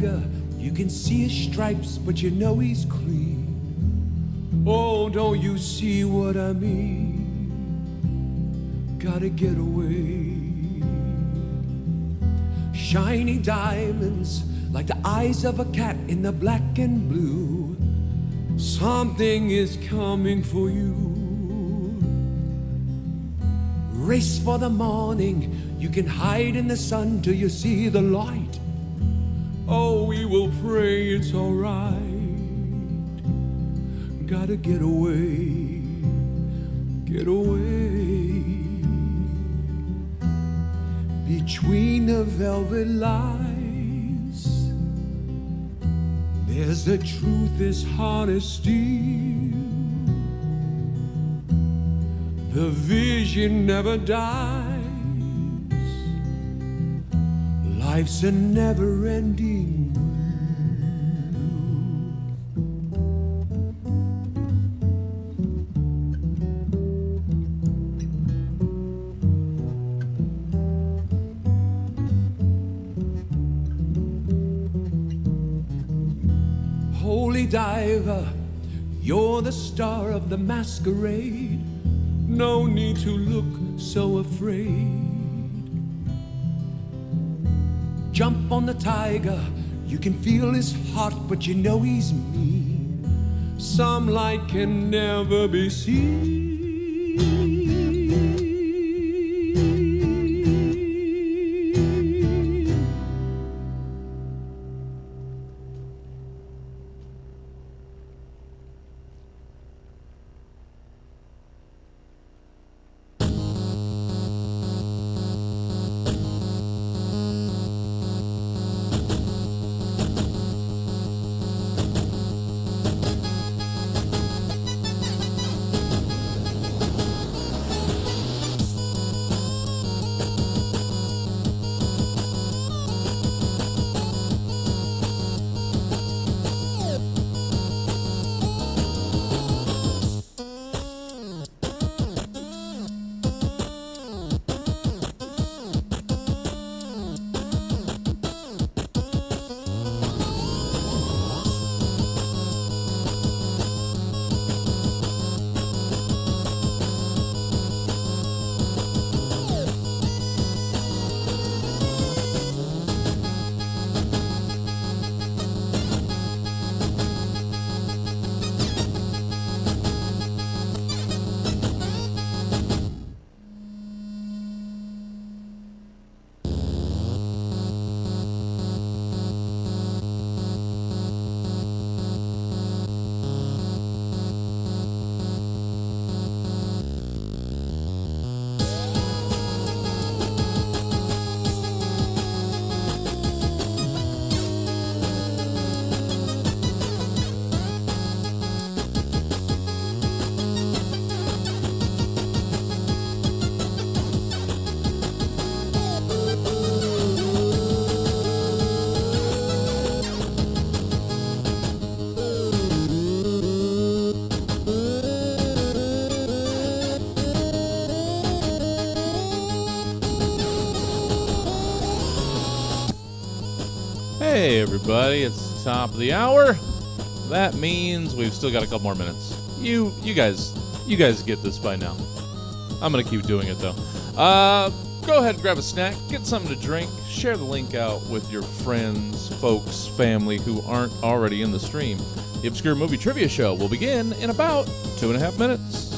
tiger, you can see his stripes, but you know he's clean. Oh, don't you see what I mean? Gotta get away. Shiny diamonds, like the eyes of a cat in the black and blue. Something is coming for you. Race for the morning, you can hide in the sun till you see the light. Oh, we will pray it's all right. Gotta get away, get away. Between the velvet lines, there's the truth as hard as steel. The vision never dies. Life's a never-ending Holy diver, you're the star of the masquerade. No need to look so afraid. Jump on the tiger, you can feel his heart, but you know he's mean. Some light can never be seen. Hey everybody, it's the top of the hour. That means we've still got a couple more minutes. You guys get this by now. I'm gonna keep doing it though. Go ahead and grab a snack, get something to drink, share the link out with your friends, folks, family who aren't already in the stream. The Obscure Movie Trivia Show will begin in about 2.5 minutes.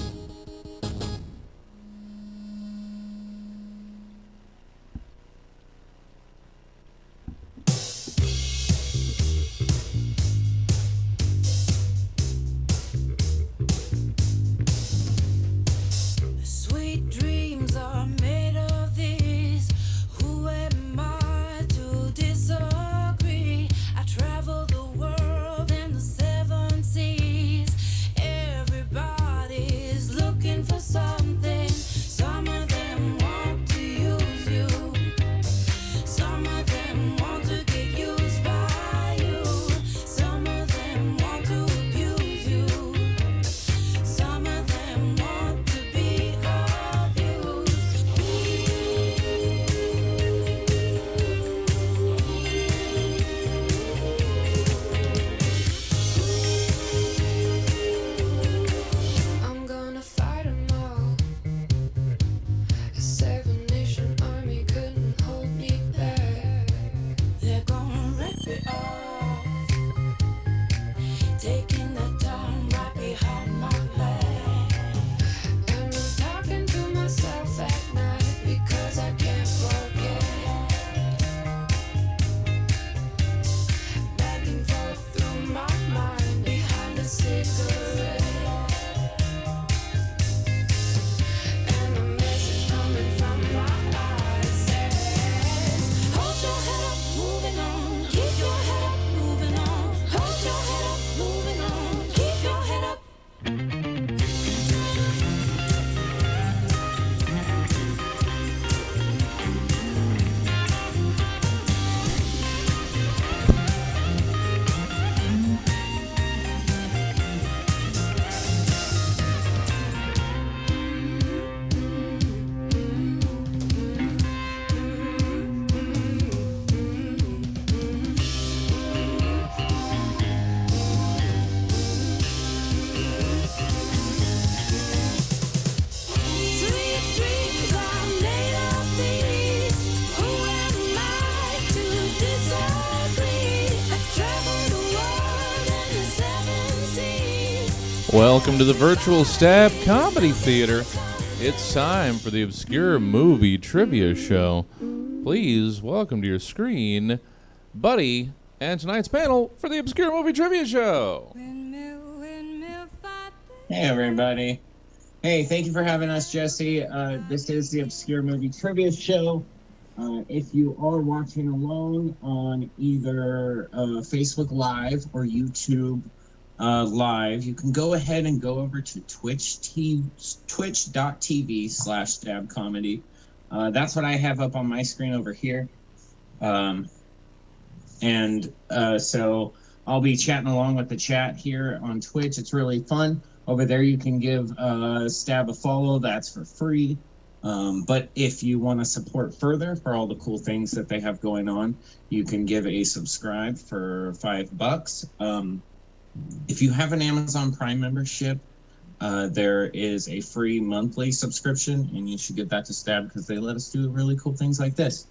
Everybody Taking the time right behind my back. And I'm talking to myself at night because I can't forget. Back and forth through my mind behind a cigarette. And a message coming from my eyes says, hold your head up, moving on. Keep your head up, moving on. Hold your head up, moving on. Keep your head up. Sweet dreams are made of these. Who am I to disagree? I travel the world and the seven seas. Welcome to the Virtual Stab Comedy Theater. It's time for the Obscure Movie Trivia Show. Please welcome to your screen, Buddy, and tonight's panel for the Obscure Movie Trivia Show. Hey, everybody. Hey, thank you for having us, Jesse. This is the Obscure Movie Trivia Show. If you are watching alone on either Facebook Live or YouTube Live, you can go ahead and go over to twitch.tv/stabcomedy. That's what I have up on my screen over here. So I'll be chatting along with the chat here on Twitch. It's really fun. Over there, you can give Stab a follow. That's for free. But if you want to support further for all the cool things that they have going on, you can give a subscribe for $5. If you have an Amazon Prime membership, there is a free monthly subscription, and you should give that to Stab because they let us do really cool things like this.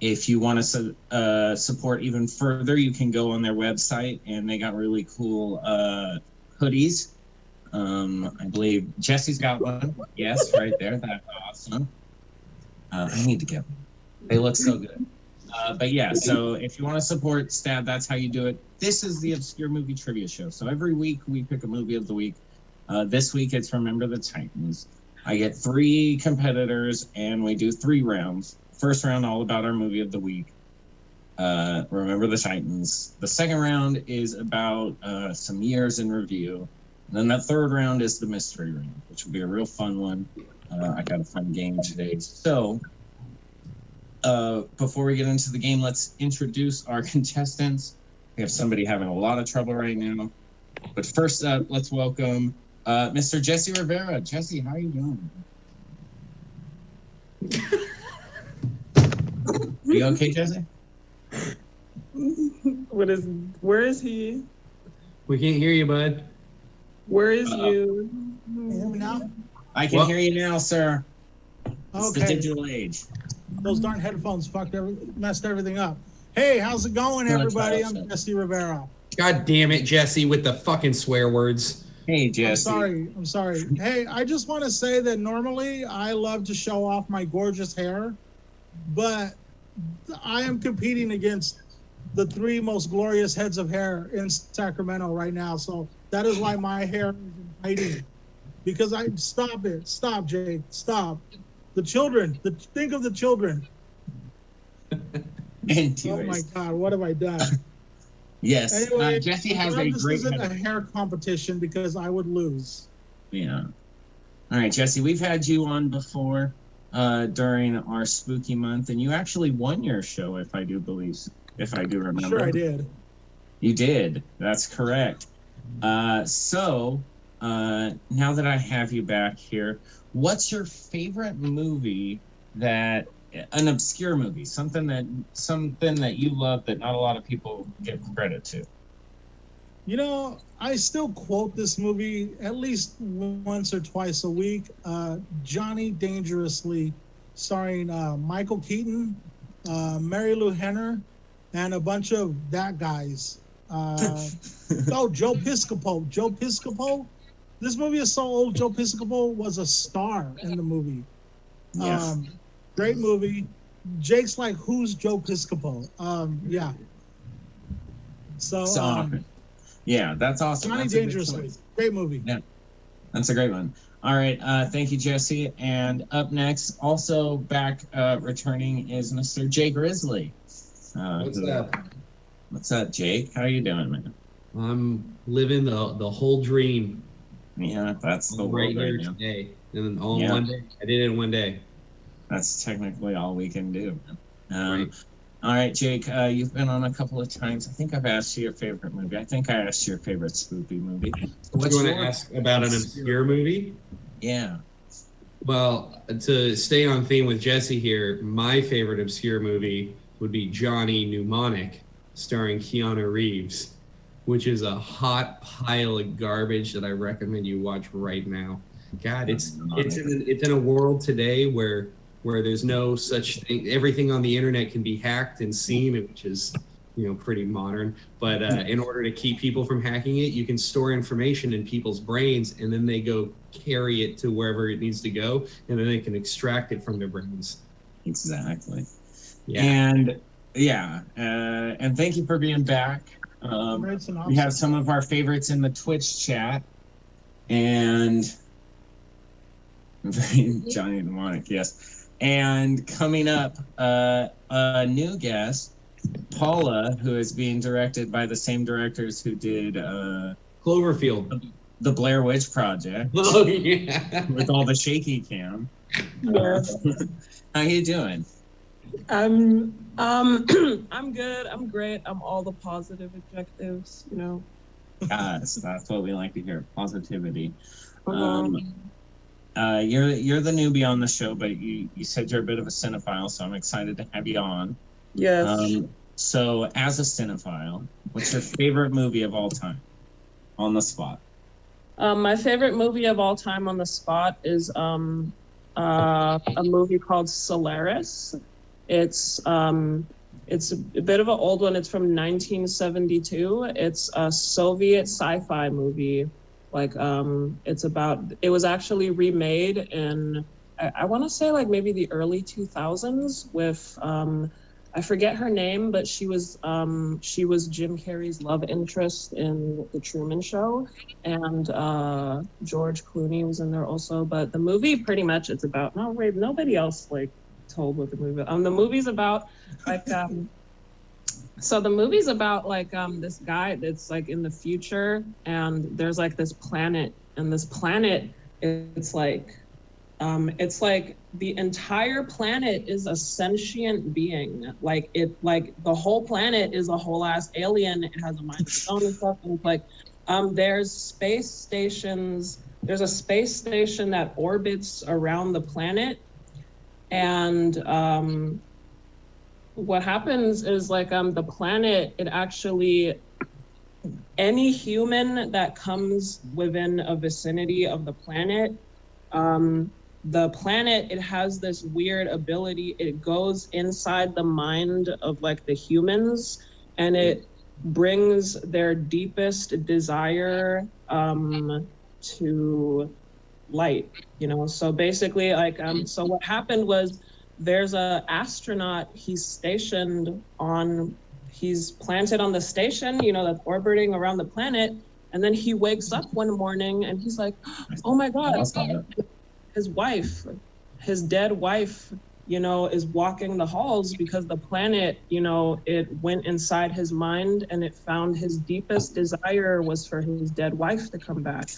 If you want to support even further, you can go on their website, and they got really cool hoodies. I believe Jesse's got one. Yes, right there. That's awesome. I need to get one. They look so good. But yeah, so if you want to support Stab, that's how you do it. This is the Obscure Movie Trivia Show. So every week we pick a movie of the week. This week it's Remember the Titans. I get 3 competitors, and we do 3 rounds. First round, all about our movie of the week. Remember the Titans. The second round is about some years in review. And then that third round is the mystery round, which will be a real fun one. I got a fun game today. So before we get into the game, let's introduce our contestants. We have somebody having a lot of trouble right now. But first up, let's welcome Mr. Jesse Rivera. Jesse, how are you doing? Are you okay, Jesse? Where is he? We can't hear you, bud. Where is you? Can you hear me now? I can hear you now, sir. It's the Okay. digital age. Those darn headphones messed everything up. Hey, how's it going, everybody? I'm Jesse Rivera. God damn it, Jesse, with the fucking swear words. Hey, Jesse. I'm sorry. Hey, I just want to say that normally I love to show off my gorgeous hair, but I am competing against the 3 most glorious heads of hair in Sacramento right now. So that is why my hair is in hiding. Because stop, Jake, stop. The children, think of the children. Oh my God, what have I done? Yes. Anyway, Jesse has a this great isn't head. a hair competition because I would lose. Yeah. All right, Jesse, we've had you on before during our spooky month, and you actually won your show, if I do remember. Sure, I did. You did. That's correct. So now that I have you back here, what's your favorite movie an obscure movie, something that you love that not a lot of people give credit to? You know, I still quote this movie at least once or twice a week. Johnny Dangerously, starring Michael Keaton Mary Lou Henner, and a bunch of that guys. Joe Piscopo. Joe Piscopo. This movie is so old. Joe Piscopo was a star in the movie. Yeah. Great movie. Jake's like, who's Joe Piscopo? Yeah. So, yeah, that's awesome. Johnny That's a good Dangerously. choice. Great movie. Yeah. That's a great one. All right. Thank you, Jesse. And up next, also back returning is Mr. Jake Grizzly. What's up? What's up, Jake? How you doing, man? I'm living the whole dream. Yeah, that's the right world right here now. today, and then all in Yeah. one day. I did it in one day. That's technically all we can do. Man. Right. All right, Jake, you've been on a couple of times. I think I've asked you your favorite movie. I think I asked you your favorite spoopy movie. What you want to ask about an obscure movie? Yeah. Well, to stay on theme with Jesse here, my favorite obscure movie would be Johnny Mnemonic, starring Keanu Reeves, which is a hot pile of garbage that I recommend you watch right now. God, it's in a world today where there's no such thing. Everything on the internet can be hacked and seen, which is pretty modern. But in order to keep people from hacking it, you can store information in people's brains, and then they go carry it to wherever it needs to go, and then they can extract it from their brains. Exactly. Yeah. And thank you for being back. We have some of our favorites in the Twitch chat, and Johnny Mnemonic, yes. And coming up, a new guest, Paula, who is being directed by the same directors who did Cloverfield, the Blair Witch Project. Oh yeah, with all the shaky cam. Yeah. How you doing? I'm good. I'm great. I'm all the positive adjectives, Yes, that's what we like to hear. Positivity. Uh-huh. You're the newbie on the show, but you said you're a bit of a cinephile, so I'm excited to have you on. Yes. So as a cinephile, what's your favorite movie of all time? On the spot. My favorite movie of all time on the spot is a movie called Solaris. It's a bit of an old one. It's from 1972. It's a Soviet sci-fi movie. It was actually remade in, I want to say maybe the early 2000s with, I forget her name, but she was Jim Carrey's love interest in The Truman Show, and George Clooney was in there also. But the movie pretty much nobody else told what the movie. The movie's about this guy that's in the future, and there's this planet, and this planet it's the entire planet is a sentient being. The whole planet is a whole ass alien. It has a mind of its own and stuff. And there's space stations. There's a space station that orbits around the planet, and what happens is the planet, it actually, any human that comes within a vicinity of the planet, it has this weird ability. It goes inside the mind of the humans, and it brings their deepest desire to light, so basically so what happened was, there's a astronaut, he's planted on the station, that's orbiting around the planet, and then he wakes up one morning and he's like, oh my God, his dead wife, is walking the halls, because the planet, it went inside his mind, and it found his deepest desire was for his dead wife to come back.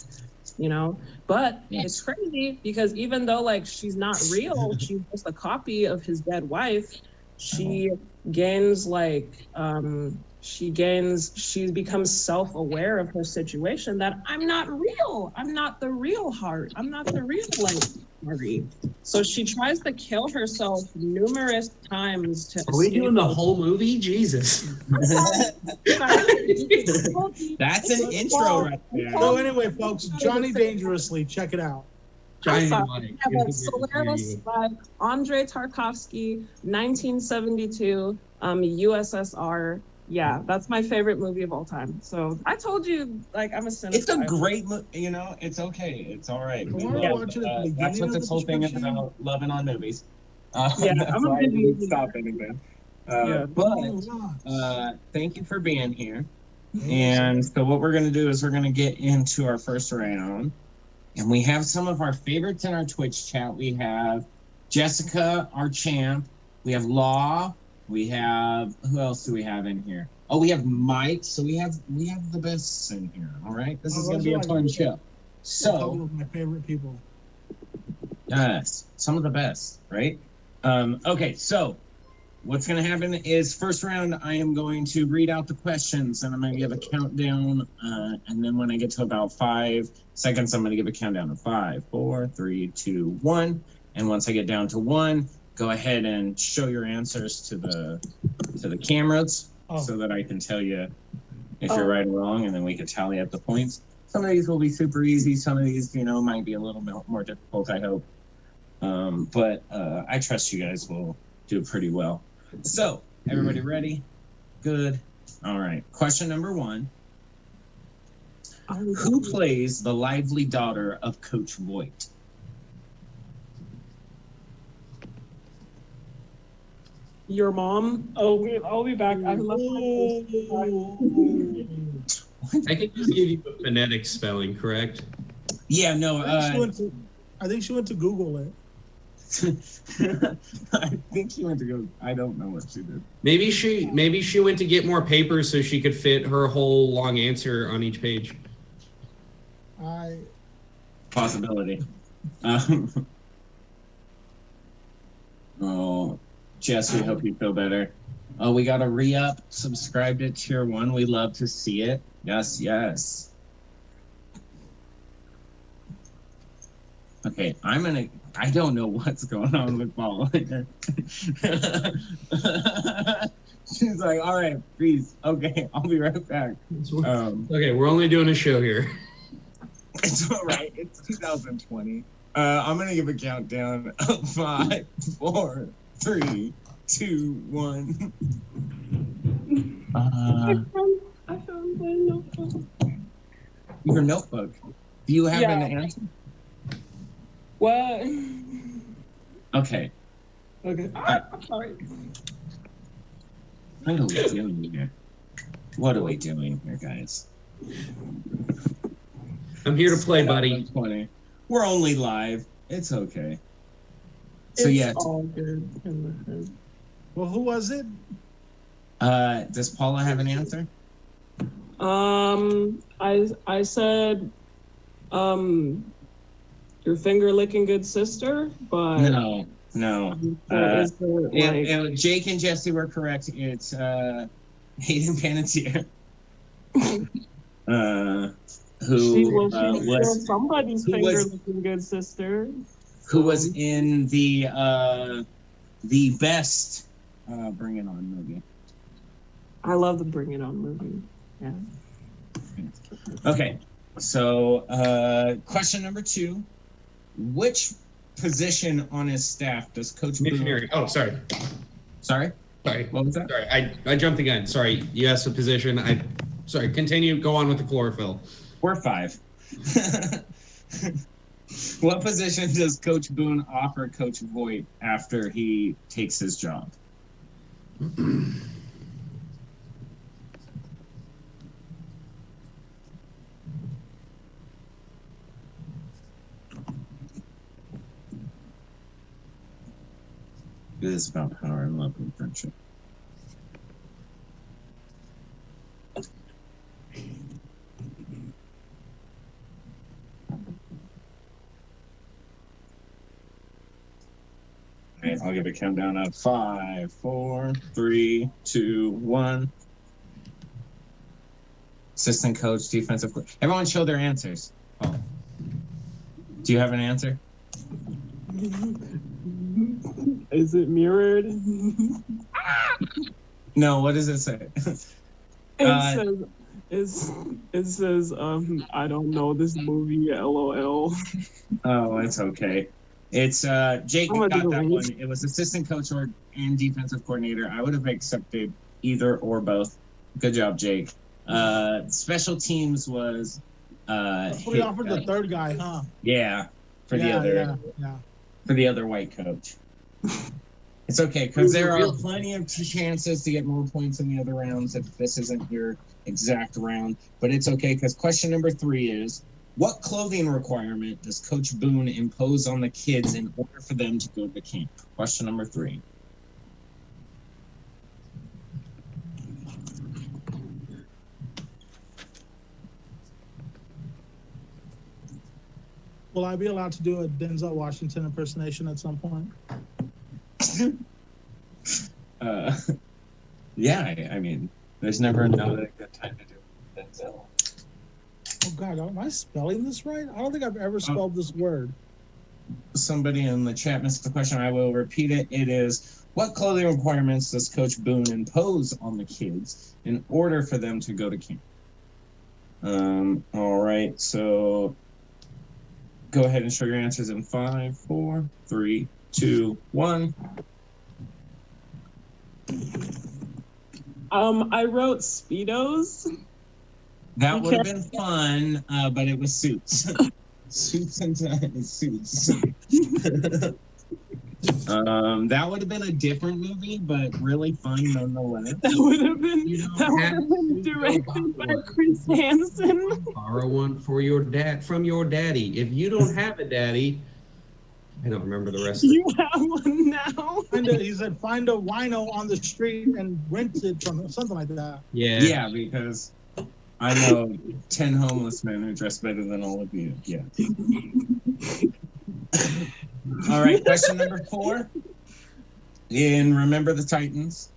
But it's crazy, because even though she's not real, she's just a copy of his dead wife, she gains she becomes self-aware of her situation, that I'm not real. I'm not the real Heart. I'm not the real Marie. So she tries to kill herself numerous times to Are we doing the whole movie? Jesus. That's an intro right there. So anyway, folks, Johnny Dangerously, check it out. Johnny sorry. Mnemonic. Yeah, but Solaris by Andrei Tarkovsky, 1972, USSR. Yeah, that's my favorite movie of all time. So I told you, like, I'm a cinephile. It's a great movie. You know, it's okay. It's all right. I wanna watch it at the That's beginning what of this the whole thing is description. about, loving on movies. Yeah, That's I'm a why I big didn't movie stop nerd. anything. Yeah. But thank you for being here. And so what we're going to do is we're going to get into our first round. And we have some of our favorites in our Twitch chat. We have Jessica, our champ. We have Law. We have, who else do we have in here? Oh, we have Mike. So we have the best in here. All right. This is going to be a fun show. A So, couple of my favorite people. yes, some of the best, right? Okay, so what's going to happen is first round, I am going to read out the questions and I'm going to give a countdown. And then when I get to about 5 seconds, I'm going to give a countdown of 5, 4, 3, 2, 1. And once I get down to 1, go ahead and show your answers to the cameras so that I can tell you if you're right or wrong, and then we can tally up the points. Some of these will be super easy. Some of these, might be a little bit more difficult, I hope. But I trust you guys will do pretty well. So, everybody ready? Good. All right. Question number 1. Who plays the lively daughter of Coach Voigt? Your mom. Oh, I'll be back. I love I can just give you a phonetic spelling, correct? Yeah, no. I think she went to Google it. I think she went to go. I don't know what she did. Maybe she went to get more paper so she could fit her whole long answer on each page. Possibility. Oh, Jess, we hope you feel better. Oh, we got a re-up. Subscribe to Tier 1. We love to see it. Yes, yes. Okay, I don't know what's going on with Paul. She's like, all right, please. Okay, I'll be right back. Okay, we're only doing a show here. It's all right. It's 2020. I'm going to give a countdown of 5, 4, 3, 2, 1. I found my notebook. Your notebook. Do you have an answer? What? Okay. Okay. I'm sorry. What are we doing here? What are we doing here, guys? I'm here to play, buddy. 20. We're only live. It's okay. So It's all good in the head. Well, who was it? Does Paula have an answer? I said, your finger licking good sister, but No. is there, like, Jake and Jesse were correct. It's Hayden Panettiere. she Who was somebody's who finger was- licking good sister. who was in the best Bring It On movie. I love the Bring It On movie. Yeah. Okay, so question number 2. Which position on his staff does Coach Boone... Missionary. Oh, sorry. Sorry? Sorry. What was that? Sorry, I jumped the gun. Sorry. You asked a position. Sorry, continue. Go on with the chlorophyll. We're 5. What position does Coach Boone offer Coach Voigt after he takes his job? It is about power and love and friendship. All right, I'll give a countdown of 5, 4, 3, 2, 1. Assistant coach, defensive coach. Everyone show their answers. Oh. Do you have an answer? Is it mirrored? No, what does it say? It says, I don't know this movie, LOL. Oh, it's okay. It's Jake I'm gonna got do that it. one. It was assistant coach or and defensive coordinator. I would have accepted either or both. Good job, Jake. Special teams was Somebody offered the third guy, huh? yeah, for the Yeah, other yeah. for the other white coach. It's okay because there are plenty of chances to get more points in the other rounds if this isn't your exact round. But it's okay because question number 3 is, what clothing requirement does Coach Boone impose on the kids in order for them to go to camp? Question number 3. Will I be allowed to do a Denzel Washington impersonation at some point? Yeah, I mean, there's never not a good time to do Denzel. Oh God, am I spelling this right? I don't think I've ever spelled this word. Somebody in the chat missed the question. I will repeat it. It is, what clothing requirements does Coach Boone impose on the kids in order for them to go to camp? All right, so go ahead and show your answers in 5, 4, 3, 2, 1. I wrote Speedos. That would have been fun, but it was suits. Suits and suits. That would have been a different movie, but really fun nonetheless. That would have been, You don't that would have have been to go directed buy by one. Chris Hansen. Borrow one for your dad from your daddy. If you don't have a daddy, I don't remember the rest of it. You have one now. He said, find a wino on the street and rent it from him, something like that. Yeah. Yeah, because I know 10 homeless men who dress better than all of you. Yeah. All right, question number 4. In Remember the Titans,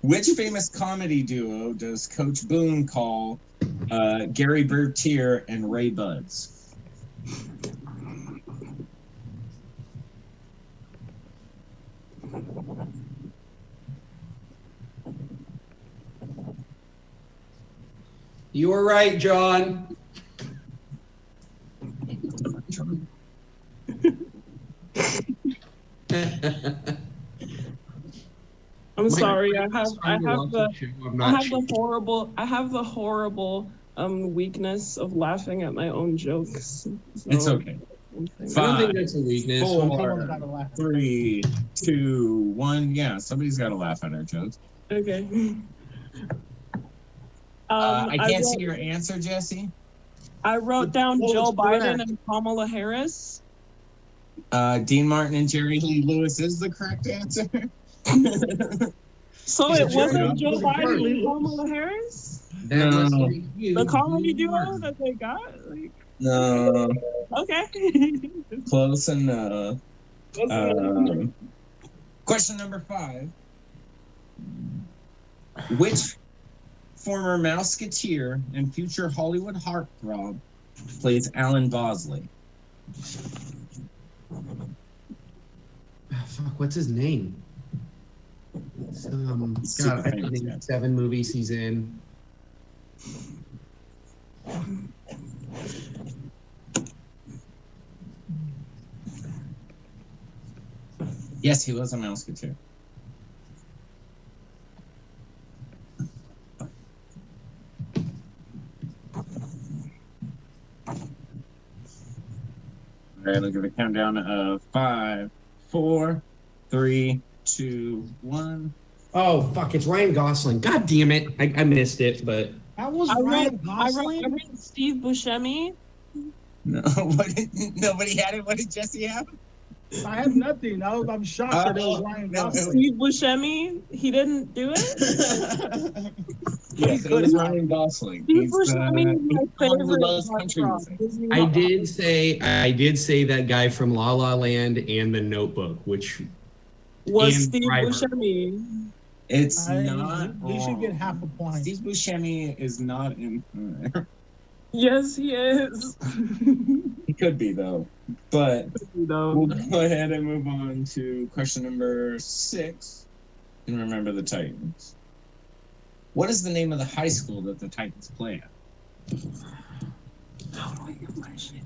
which famous comedy duo does Coach Boone call Gary Bertier and Ray Buds? You were right, John. I'm sorry. I have the horrible weakness of laughing at my own jokes. So, It's okay. I don't think that's a weakness. Four. Someone's got to laugh. 3, 2, 1. Yeah, somebody's got to laugh at our jokes. Okay. I can't see wrote- your answer, Jesse. I wrote down Oh, Joe it's Biden correct. and Kamala Harris. Dean Martin and Jerry Lee Lewis is the correct answer. So Is it it wasn't Joe Joe Biden Biden? and Kamala Harris? That No. must be you. The comedy duo that they got? Like, No, okay. close enough. Question number 5. Which former Mouseketeer and future Hollywood heartthrob plays Alan Bosley? Ah, fuck, what's his name? It's, Super God, I famous, think yeah. 7 movies he's in. Yes, he was a Mouseketeer. All right, look at the countdown of 5, 4, 3, 2, 1. Oh, fuck, it's Ryan Gosling. God damn it. I missed it, but That was I Ryan wrote Gosling. Steve Buscemi. No, nobody had it. What did Jesse have? I had nothing. I'm shocked that it was Ryan no, Gosling. Steve Buscemi. He didn't do it. Yes, it was Ryan Gosling. Steve He's Buscemi is my one who favorite. loves heartthrob. country music. Disney I Rock. did say that guy from La La Land and The Notebook, which Was and Steve Driver. Buscemi. It's not. He should get wrong. half a point. Steve Buscemi is not in there. Yes, he is. He could be though. But No. we'll go ahead and move on to question number 6. And Remember the Titans. What is the name of the high school that the Titans play at? How do I get my shit?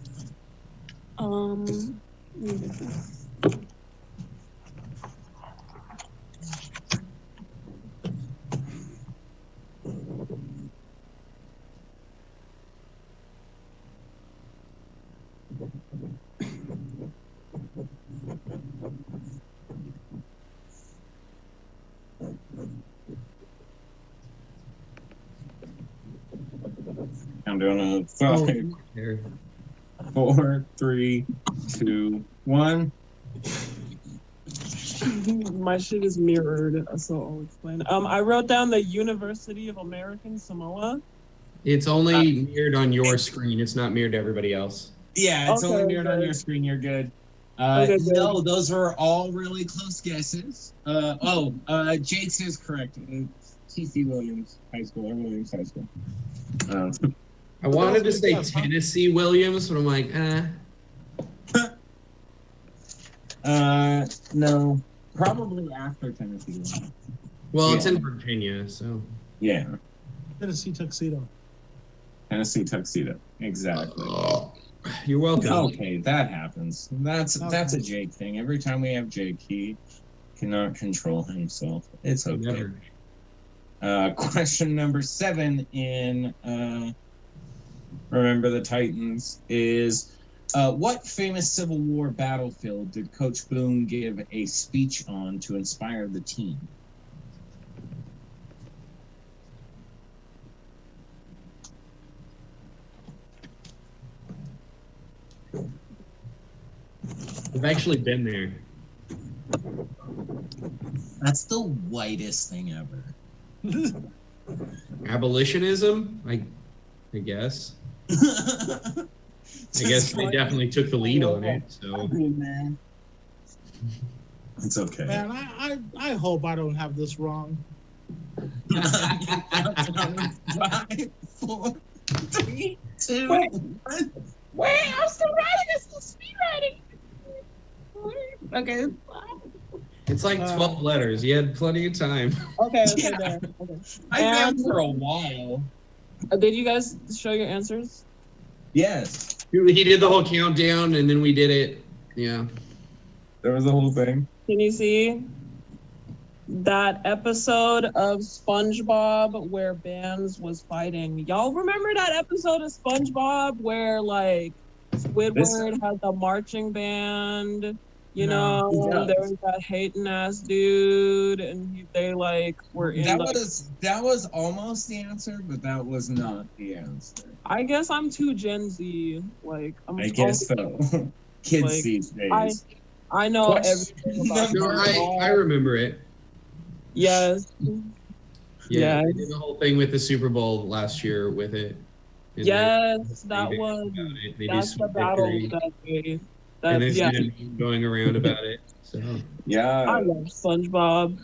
I'm doing a 5, There. 4, 3, 2, 1. My shit is mirrored, so I'll explain. I wrote down the University of American Samoa. It's only mirrored on your screen. It's not mirrored to everybody else. Yeah, it's Okay, only mirrored on good. your screen. You're good. Okay, good. No, those were all really close guesses. Jake's is correct. T.C. Williams High School or Williams High School. I wanted to say Tennessee Williams, but I'm like, No, probably after Tennessee Williams. Well, it's Yeah. in Virginia, so. Yeah, Tennessee tuxedo. Tennessee Tuxedo. Exactly. You're welcome. Okay, that happens. That's a Jake thing. Every time we have Jake, he cannot control himself. It's okay. Never. Question number 7 in Remember the Titans is what famous Civil War battlefield did Coach Boone give a speech on to inspire the team? I've actually been there. That's the whitest thing ever. Abolitionism? I guess. I guess they definitely took the lead on it. So Man. It's okay. Man, I hope I don't have this wrong. 5, 4, 3, 2, Wait. 1. Wait, I'm still writing. I'm still speed writing. Okay. it's like 12 letters. You had plenty of time. Okay. Yeah. There. Okay. I've been And- for a while. Did you guys show your answers? Yes, He did the whole countdown, and then we did it. Yeah. there was the whole thing. Can you see that episode of SpongeBob where Bands was fighting? Y'all remember that episode of SpongeBob where like Squidward had the marching band? You No. know, Yeah. there was that hating ass dude, and they like were in. That like, was almost the answer, but that was not the answer. I guess I'm too Gen Z. Like I'm. I guess so. Kids Like, these days. I know Question everything about. No, I remember it. Yes. Yeah, Yeah. they did the whole thing with the Super Bowl last year with it. And Yes, they that did was. about it. They That's did the some battle victory, that they. and That, there's yeah, been a meme going around about it. So I Yeah. love SpongeBob.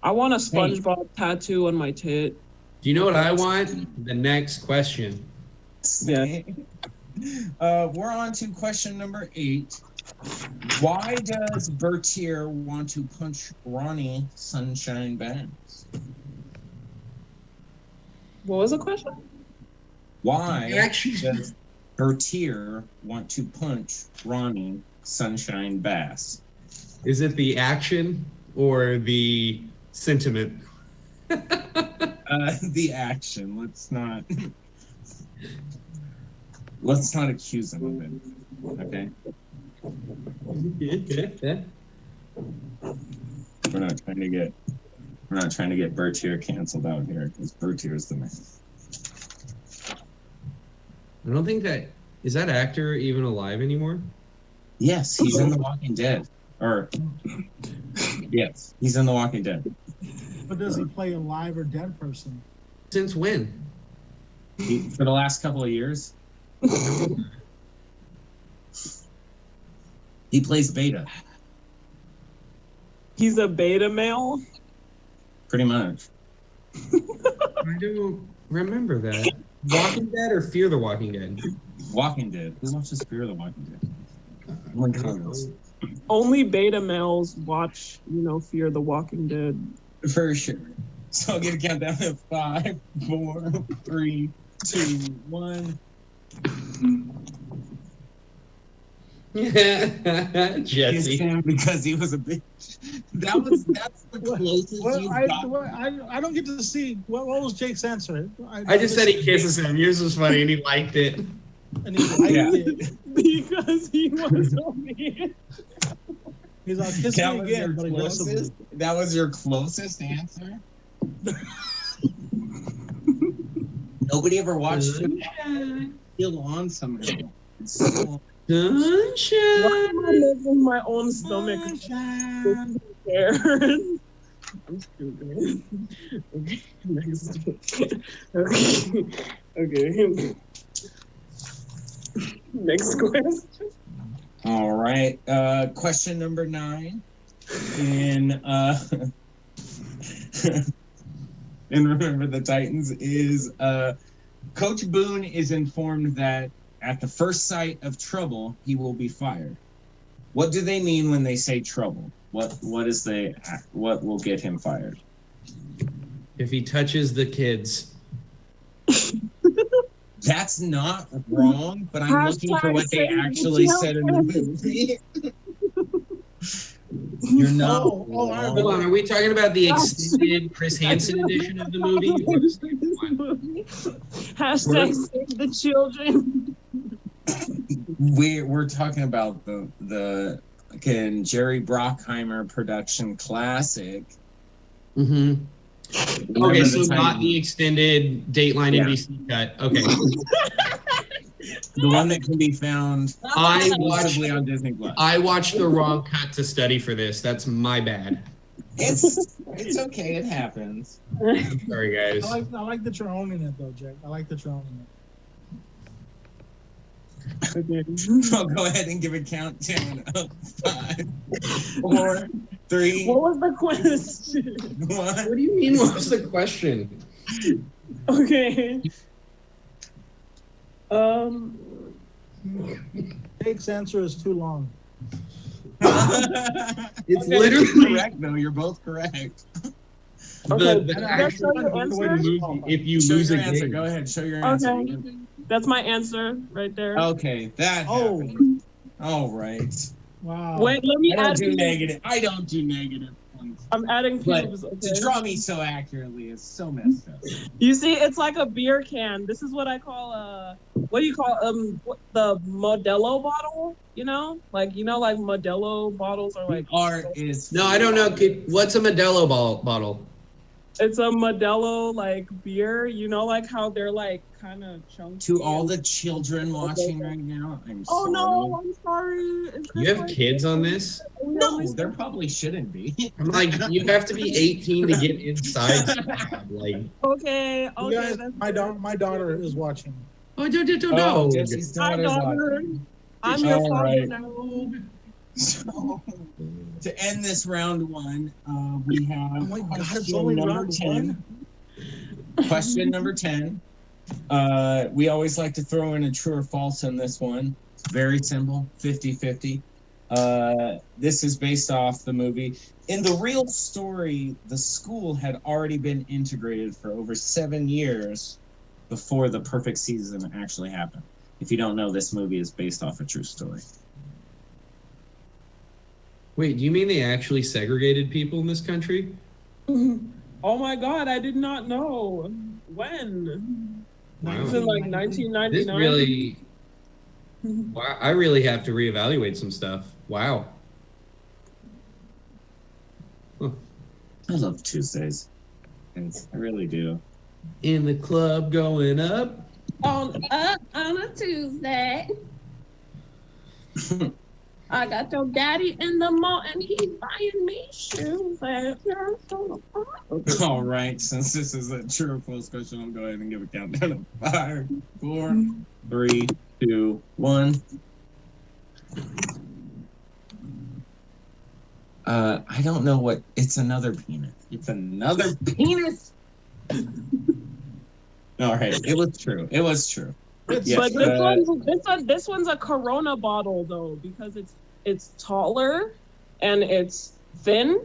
I want a SpongeBob tattoo on my tit. do you know what I want? The next question. Yeah. We're on to question number 8. Why does Bertier want to punch Ronnie Sunshine Banks? What was the question? Why Actually- does Bertier want to punch Ronnie Sunshine Bass? Is it the action or the sentiment? The action. Let's not accuse him of it. Okay, we're not trying to get Bertier canceled out here because Bertier's the man. I don't think that is that actor even alive anymore. Yes, he's in The Walking Dead. Or yes, he's in The Walking Dead. But does he play a live or dead person? Since when? For the last couple of years, he plays Beta, He's a beta male. pretty much. I don't remember that. Walking Dead or Fear the Walking Dead? Walking Dead. Who watches Fear the Walking Dead? Oh my goodness. Only beta males watch, Fear the Walking Dead. For sure. So I'll give a countdown of 5, 4, 3, 2, 1. Jesse. Him because he was a bitch. That's the closest What, you've I, got. what, I don't get to see what was Jake's answer. I just said he kisses him. Yours was funny and he liked it. and he liked Yeah. it. Because he was on me. He's like, kiss That me was again, your but aggressively. closest. That was your closest answer. Nobody ever watched it. Still on somehow. It's still Why Sunshine. am I making my own stomach Sunshine. hair? I'm stupid. Okay, next. Okay. Okay. Next question. All right. Question number 9. In and Remember the Titans is Coach Boone is informed that at the first sight of trouble, he will be fired. What do they mean when they say trouble? What will get him fired? If he touches the kids. That's not wrong, but I'm looking for what they actually said in the movie. You're not Oh, I wrong. Hold on, are we talking about the extended Chris Hansen edition of the movie? Or the second one? Hashtag save the children. We're talking about the Jerry Bruckheimer production classic. Mm-hmm. Remember Okay, the so not Titans. the extended Dateline Yeah. NBC cut. Okay. The one that can be found I exclusively watched on Disney Plus. I watched the wrong cut to study for this. That's my bad. It's okay. It happens. Sorry, guys. I like that you're owning it, though, Jake. I like that you're owning it. I'll go ahead and give a countdown of 5, 4, 3, What was the question? 1. What do you mean? What was the question? Okay. Jake's answer is too long. It's Okay, literally correct. though. You're both correct. Okay, the that's actual your point of the answer? movie. If you Show lose a your answer. game, Go ahead. Show your answer. Okay. That's my answer right there. Okay, that Oh. happened. All right. Wow. Wait, let me I don't add do pubes. negative. I don't do negative points. I'm adding But pubes. to Okay. draw me so accurately is so messed up. You see, it's like a beer can. This is what I call what do you call the Modelo bottle? Like Modelo bottles are like. Art is no, I don't know. What's a Modelo bottle? It's a Modelo like beer. Like how they're like kind of chunky. to all the children watching right now. I'm Oh sorry. no, I'm sorry. Is You this have like- kids on this? No, there probably shouldn't be. I'm like, you have to be 18 to get inside. Like, Okay. You Okay. guys, that's my daughter is watching. oh, don't Oh, know. Jesse's Hi, daughter's daughter. watching. I'm your All father right. now. So, to end this round 1, we have Oh my God, it's question only number round 10. Question number 10. We always like to throw in a true or false in this one. Very simple, 50-50. This is based off the movie. In the real story, the school had already been integrated for over 7 years before the perfect season actually happened. If you don't know, this movie is based off a true story. Wait, do you mean they actually segregated people in this country? Oh my God, I did not know. When? Wow. Was it like This 1999? really, wow, I really have to reevaluate some stuff. Wow. I love Tuesdays. I really do. In the club going up. On a Tuesday. I got your daddy in the mall and he's buying me shoes. All right, since this is a true or false question, I'll go ahead and give a countdown of 5, 4, 3, 2, 1. I don't know what. It's another penis. It's another penis. All right, it was true. It was true. Yes, But this one's a Corona bottle though, because it's taller and it's thin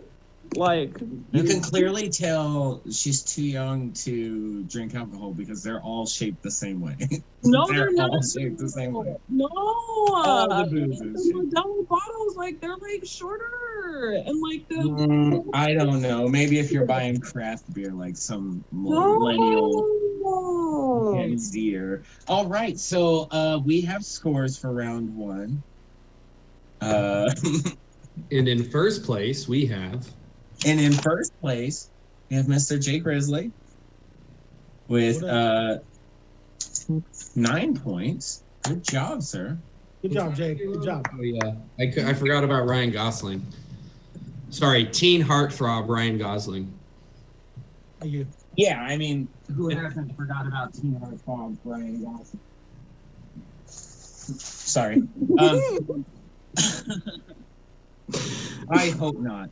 Like, You can clearly tell she's too young to drink alcohol because they're all shaped the same way. no, they're they're all not. shaped the same way. No, All the booze is the shaped. Modelo bottles, like they're like shorter and like the I don't know. Maybe if you're buying craft beer, like some millennial no. Gen Zer. All right, so we have scores for round one. And in first place, we have. And in first place, we have Mr. Jay Grizzly with 9 points. Good job, sir. Good job, Jake. Good job. Oh yeah, I forgot about Ryan Gosling. Sorry, teen heartthrob Ryan Gosling. Thank you. Yeah, I mean, who hasn't forgot about Teen Heartthrob Ryan Gosling? Sorry. I hope not.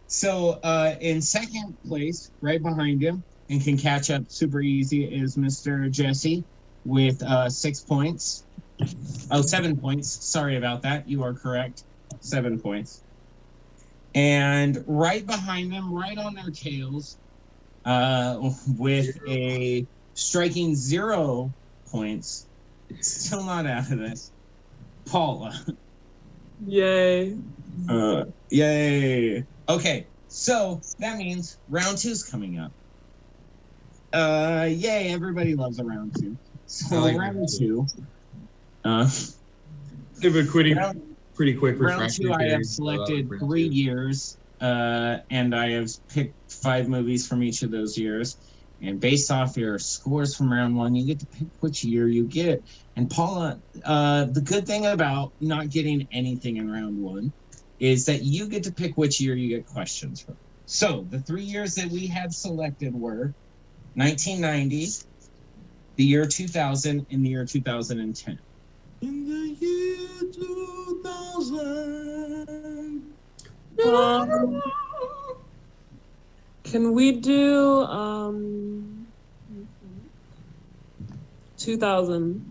So in second place, right behind him, and can catch up super easy, is Mr. Jesse with 6 points. Oh, 7 points. Sorry about that. You are correct. 7 points. And right behind them, right on their tails, with a striking 0 points, still not out of this, Paula. Yay. Yay. Okay, so that means round 2's coming up. Yay, everybody loves a round 2. So I like round round 2. Give a pretty quick Round refresher 2, I here. have selected 3 years, and I have picked 5 movies from each of those years. And based off your scores from round 1, you get to pick which year you get. And Paula, the good thing about not getting anything in round 1 is that you get to pick which year you get questions from. So the 3 years that we had selected were 1990, the year 2000, and the year 2010. In the year 2000. Can we do 2000?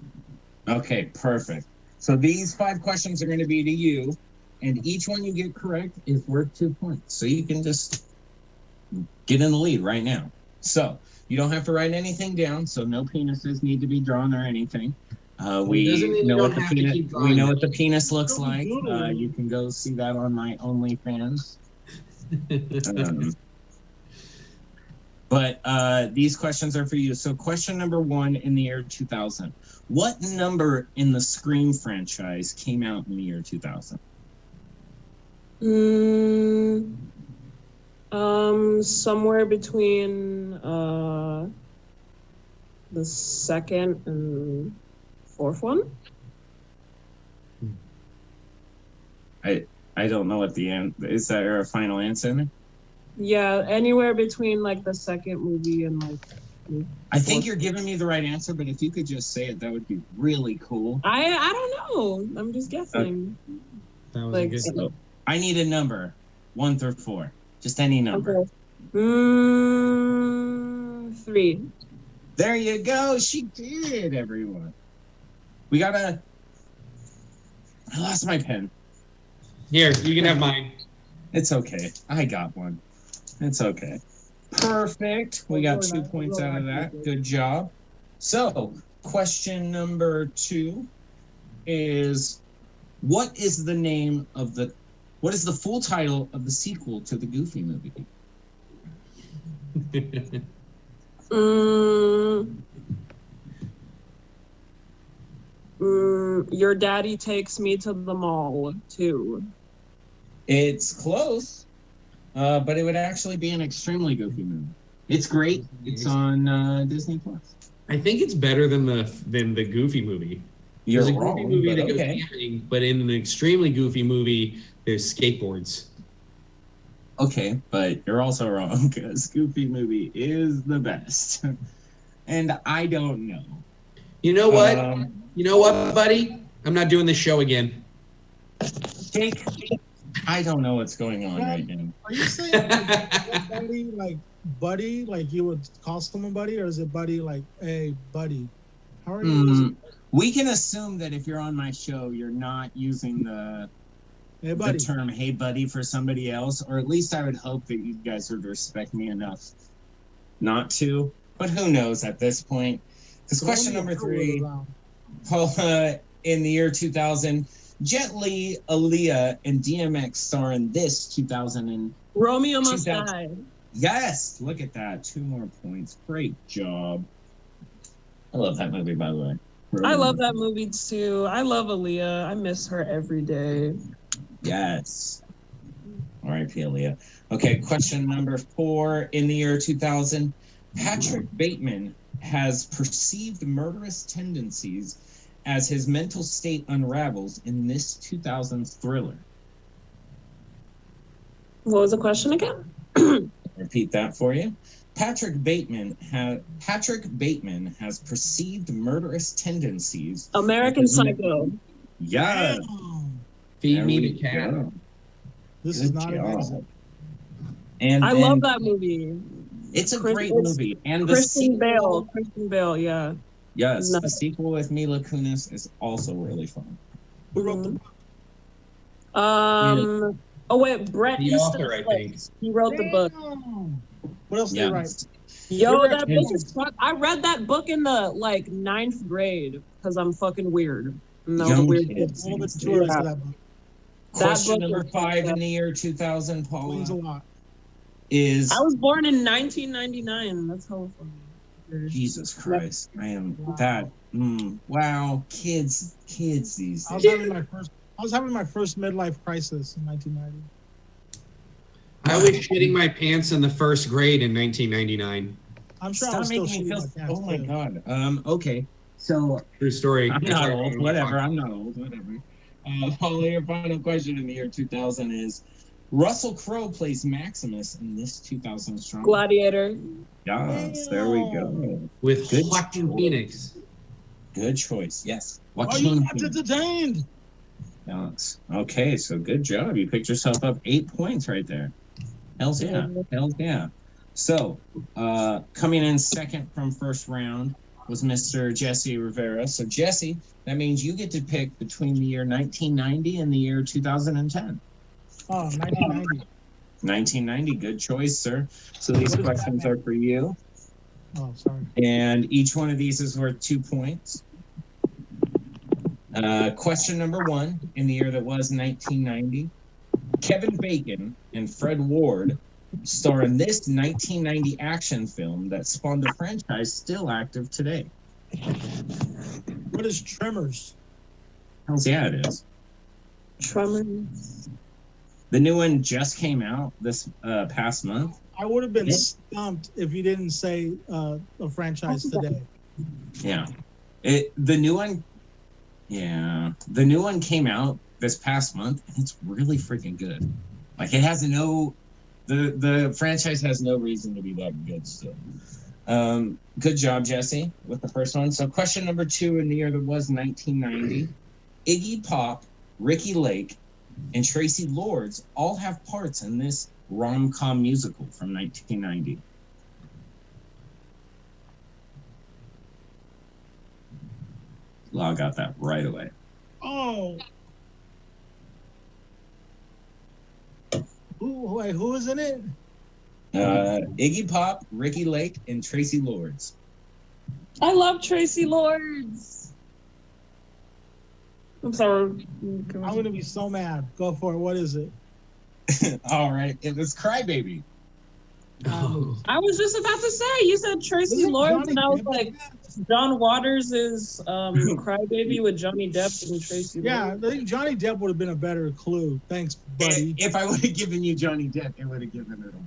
Okay, perfect. So these 5 questions are going to be to you, and each one you get correct is worth 2 points. So you can just get in the lead right now. So you don't have to write anything down, so no penises need to be drawn or anything. doesn't We mean you know don't what the have to penis. keep We drawing know it. what the penis looks Don't like. do it. You can go see that on my OnlyFans. But these questions are for you. So question number 1 in the year 2000. What number in the Scream franchise came out in the year 2000? Somewhere between the second and fourth one. I don't know what the end is. That your final answer? Yeah, anywhere between like the second movie and like. I think you're giving me the right answer, but if you could just say it, that would be really cool. I don't know. I'm just guessing. That was Like, a good. So I need a number, 1 through 4, just any number. Okay. 3. There you go. She did, everyone. We gotta. I lost my pen. Here, you can have mine. It's okay. I got one. It's okay. Perfect. We got 2 points out of that. Good job. So, question number 2 is what is the full title of the sequel to the Goofy movie? Your Daddy Takes Me to the Mall 2. It's close, but it would actually be an extremely goofy movie. It's great. It's on Disney Plus. I think it's better than the Goofy movie. You're There's a wrong, Goofy movie but that goes okay. camping, but in an extremely goofy movie, there's skateboards. Okay, but you're also wrong because Goofy movie is the best, and I don't know. You know what? You know what, buddy? I'm not doing this show again. Jake, I don't know what's going on right now. Are you saying buddy, like you would call someone buddy, or is it buddy like, hey, buddy? How are you? We can assume that if you're on my show, you're not using the Hey, the buddy. term "Hey, buddy" for somebody else, or at least I would hope that you guys would respect me enough not to. But who knows at this point? Because question number 3, Paula, in the year 2000, Jet Li, Aaliyah, and DMX star in this 2000. Romeo Must 2000 Die. Yes, look at that. 2 more points. Great job. I love that movie, by the way. I love that movie too. I love Aaliyah. I miss her every day. Yes. All right, Aaliyah. Okay, question number 4. In the year 2000, Patrick Bateman has perceived murderous tendencies as his mental state unravels in this 2000s thriller. What was the question again? Repeat that for you. Patrick Bateman has perceived murderous tendencies. American Psycho. Yes. Feed There me we the cat. go. This is Good not job. amazing. And I love that movie. It's a Chris- great it's movie. And the Kristen Bale. sequel, Kristen Bale, yeah. yes, No. the sequel with Mila Kunis is also really fun. Who wrote the book? Oh wait, Brett The Easton author, I Ellis. He wrote the book. Damn. What else did he write? Yes. Yo, You're that right. book is fun. I read that book in the like 9th grade because I'm fucking weird. And I was a Young weird kids. kid. All the tourists Yeah. of that book. Question book number is 5 good. in the year 2000, Means a Paula, lot. is I was born in 1999. That's how funny. Jesus Christ. I am that. Wow, kids these I was days. having my first midlife crisis in 1990. I was shitting my pants in the first grade in 1999. I'm sure I Stop was still making me shooting feel. my pants. Oh my too. God. Okay. So True story. I'm not old. Whatever. I'm not old. Whatever. Paula, your final question in the year 2000 is: Russell Crowe plays Maximus in this 2000 drama. Gladiator. Yes, there we go. With Good Joaquin choice. Phoenix. Good choice. Yes. Are you Joaquin not Phoenix. entertained? Yes. Okay, so good job. You picked yourself up 8 points right there. Hells yeah. Hells yeah. So, coming in second from first round was Mr. Jesse Rivera. So, Jesse, that means you get to pick between the year 1990 and the year 2010. Oh, 1990. 1990, good choice, sir. So these What is questions Batman? are for you, Oh, sorry. and each one of these is worth 2 points. Question number 1, in the year that was 1990, Kevin Bacon and Fred Ward star in this 1990 action film that spawned a franchise still active today. What is Tremors? Hells yeah, it is. Tremors. The new one just came out this past month. I would have been Yeah. stumped if you didn't say a franchise today. Yeah. The new one came out this past month, and it's really freaking good. Like, it has the franchise has no reason to be that good still. Good job, Jesse, with the first one. So question number 2 in the year that was 1990, Iggy Pop, Ricky Lake, and Tracy Lords all have parts in this rom-com musical from 1990. Law got that right away. Oh. Who is in it? Iggy Pop, Ricky Lake, and Tracy Lords. I love Tracy Lords. I'm sorry. I'm gonna be so mad. Go for it. What is it? All right, it was Crybaby. I was just about to say, you said Tracy Isn't Lords, Johnny and I was Depp like, in that? John Waters is Crybaby with Johnny Depp and Tracy Yeah, I Lords. think Johnny Depp would have been a better clue. Thanks, buddy. If I would have given you Johnny Depp, it would have given it away.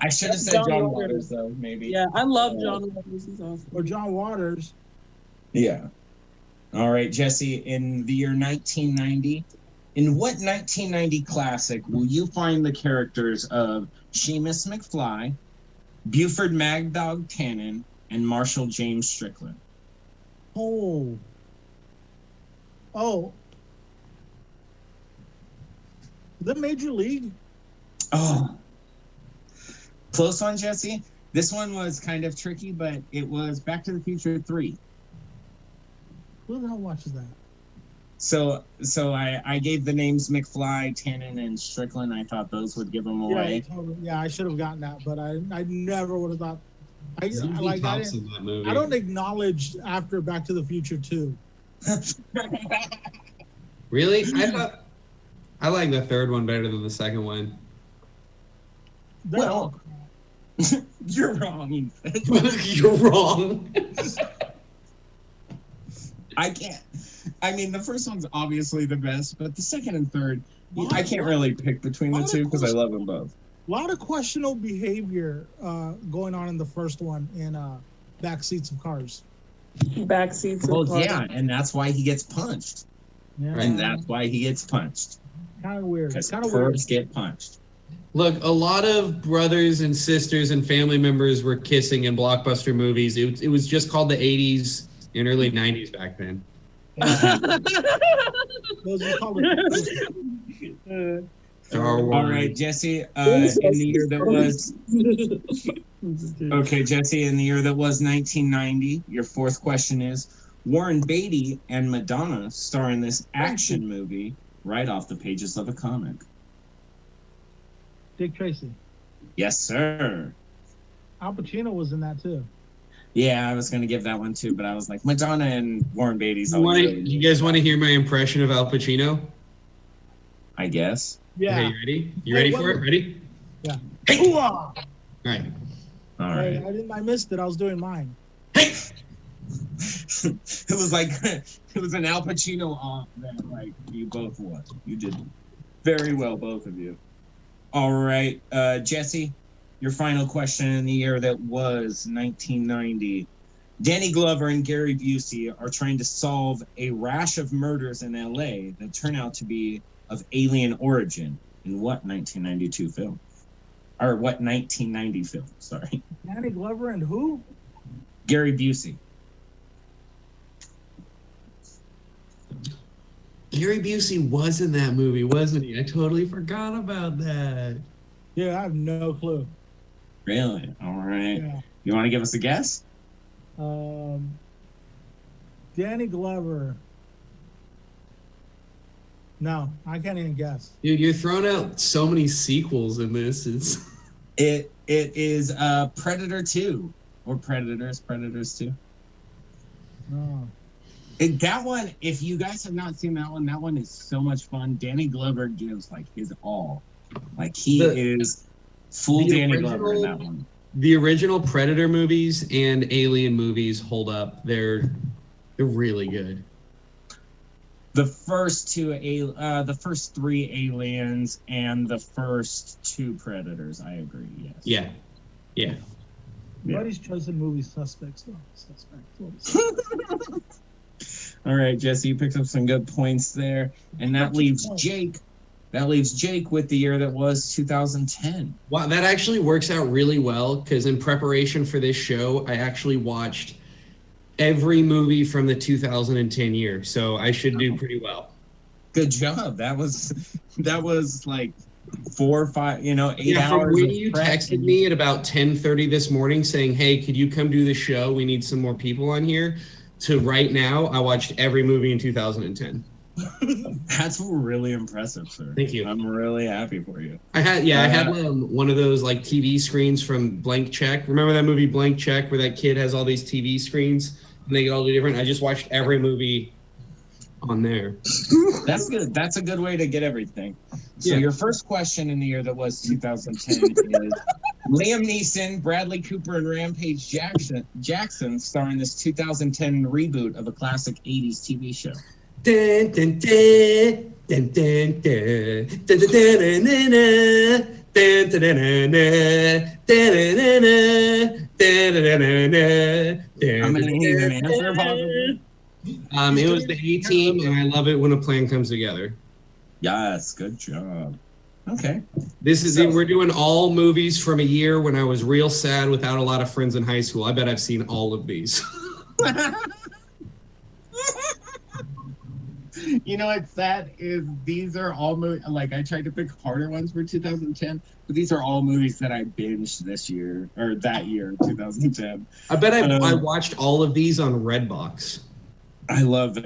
I should have said John John Waters. Waters, though, maybe. Yeah, I love John Waters. He's awesome. Or John Waters. Yeah. All right, Jesse, in the year 1990, in what 1990 classic will you find the characters of Seamus McFly, Buford Mad Dog Tannen, and Marshall James Strickland? Oh. The Major League? Oh. Close one, Jesse. This one was kind of tricky, but it was Back to the Future 3. Who the hell watches that? So I gave the names McFly, Tannen, and Strickland. I thought those would give them Yeah, away. totally. Yeah, I should have gotten that, but I never would have thought. I ZZ like I, Top's in that movie. I don't acknowledge after Back to the Future 2. Really? I like the third one better than the second one. They're Well, all- You're wrong. You're wrong. I can't. I mean, the first one's obviously the best, but the second and third, I can't really pick between the two because I love them both. a lot of questionable behavior going on in the first one in backseats of cars. Backseats. Well, of cars. yeah, and that's why he gets punched, Yeah, and that's why he gets punched kind of weird. because Kind of weird. pervs get punched. Look, a lot of brothers and sisters and family members were kissing in blockbuster movies. It was just called the 80s and early 90s back then. Those are called Star Wars. All right, Jesse. In the year that was okay, Jesse. In the year that was 1990, your fourth question is: Warren Beatty and Madonna star in this action movie right off the pages of a comic. Dick Tracy. Yes, sir. Al Pacino was in that too. Yeah, I was gonna give that one too, but I was like Madonna and Warren Beatty's. You guys want to hear my impression of Al Pacino? I guess. Yeah. Okay, you ready? You Hey, ready what- for it? Ready? Yeah. Hey! All right. All Hey, right. I missed it. I was doing mine. Hey! It was like it was an Al Pacino off that like you both won. You did very well, both of you. All right, Jesse, your final question in the year that was 1990. Danny Glover and Gary Busey are trying to solve a rash of murders in LA that turn out to be of alien origin. In what 1992 film? Or what 1990 film? Sorry, Danny Glover and who? Gary Busey. Gary Busey was in that movie, wasn't he? I totally forgot about that. Yeah, I have no clue. Really? All right. Yeah. You want to give us a guess? Danny Glover. No, I can't even guess. Dude, you're throwing out so many sequels in this. It is Predator 2 or Predators 2. No. That one, if you guys have not seen that one is so much fun. Danny Glover gives like his all. Like he is full the Danny Glover in original- that one. The original Predator movies and Alien movies hold up. They're really good. The first the first three Aliens and the first two Predators, I agree, yes. Yeah. Yeah. Yeah. Buddy's chosen movie Suspects. Oh, Suspect. All right, Jesse, you picked up some good points there. And that leaves Jake. That leaves Jake with the year that was 2010. Wow, that actually works out really well because in preparation for this show, I actually watched every movie from the 2010 year. So I should do pretty well. Good job. That was like 4 or 5, 8 Yeah, from hours. when of you prep. texted me at about 10:30 this morning saying, "Hey, could you come do the show? We need some more people on here." To right now, I watched every movie in 2010. That's really impressive, sir. Thank you. I'm really happy for you. I had one of those like TV screens from Blank Check. Remember that movie Blank Check where that kid has all these TV screens and they get all different? I just watched every movie on there. That's good. That's a good way to get everything. So Yeah. your first question in the year that was 2010 is Liam Neeson, Bradley Cooper, and Rampage Jackson star in this 2010 reboot of a classic 80s TV show. Dun, dun, dun, dun, dun, dun, dun, dun, dun, dun, dun, dun, dun, dun, I'm gonna need an answer, possibly. It was the A-Team, and I love it when a plan comes together. Yes, good job. Okay. We're doing all movies from a year when I was real sad without a lot of friends in high school. I bet I've seen all of these. You know what's sad is these are all movies. Like I tried to pick harder ones for 2010, but these are all movies that I binged this year or that year, 2010. I bet I watched all of these on Redbox. I love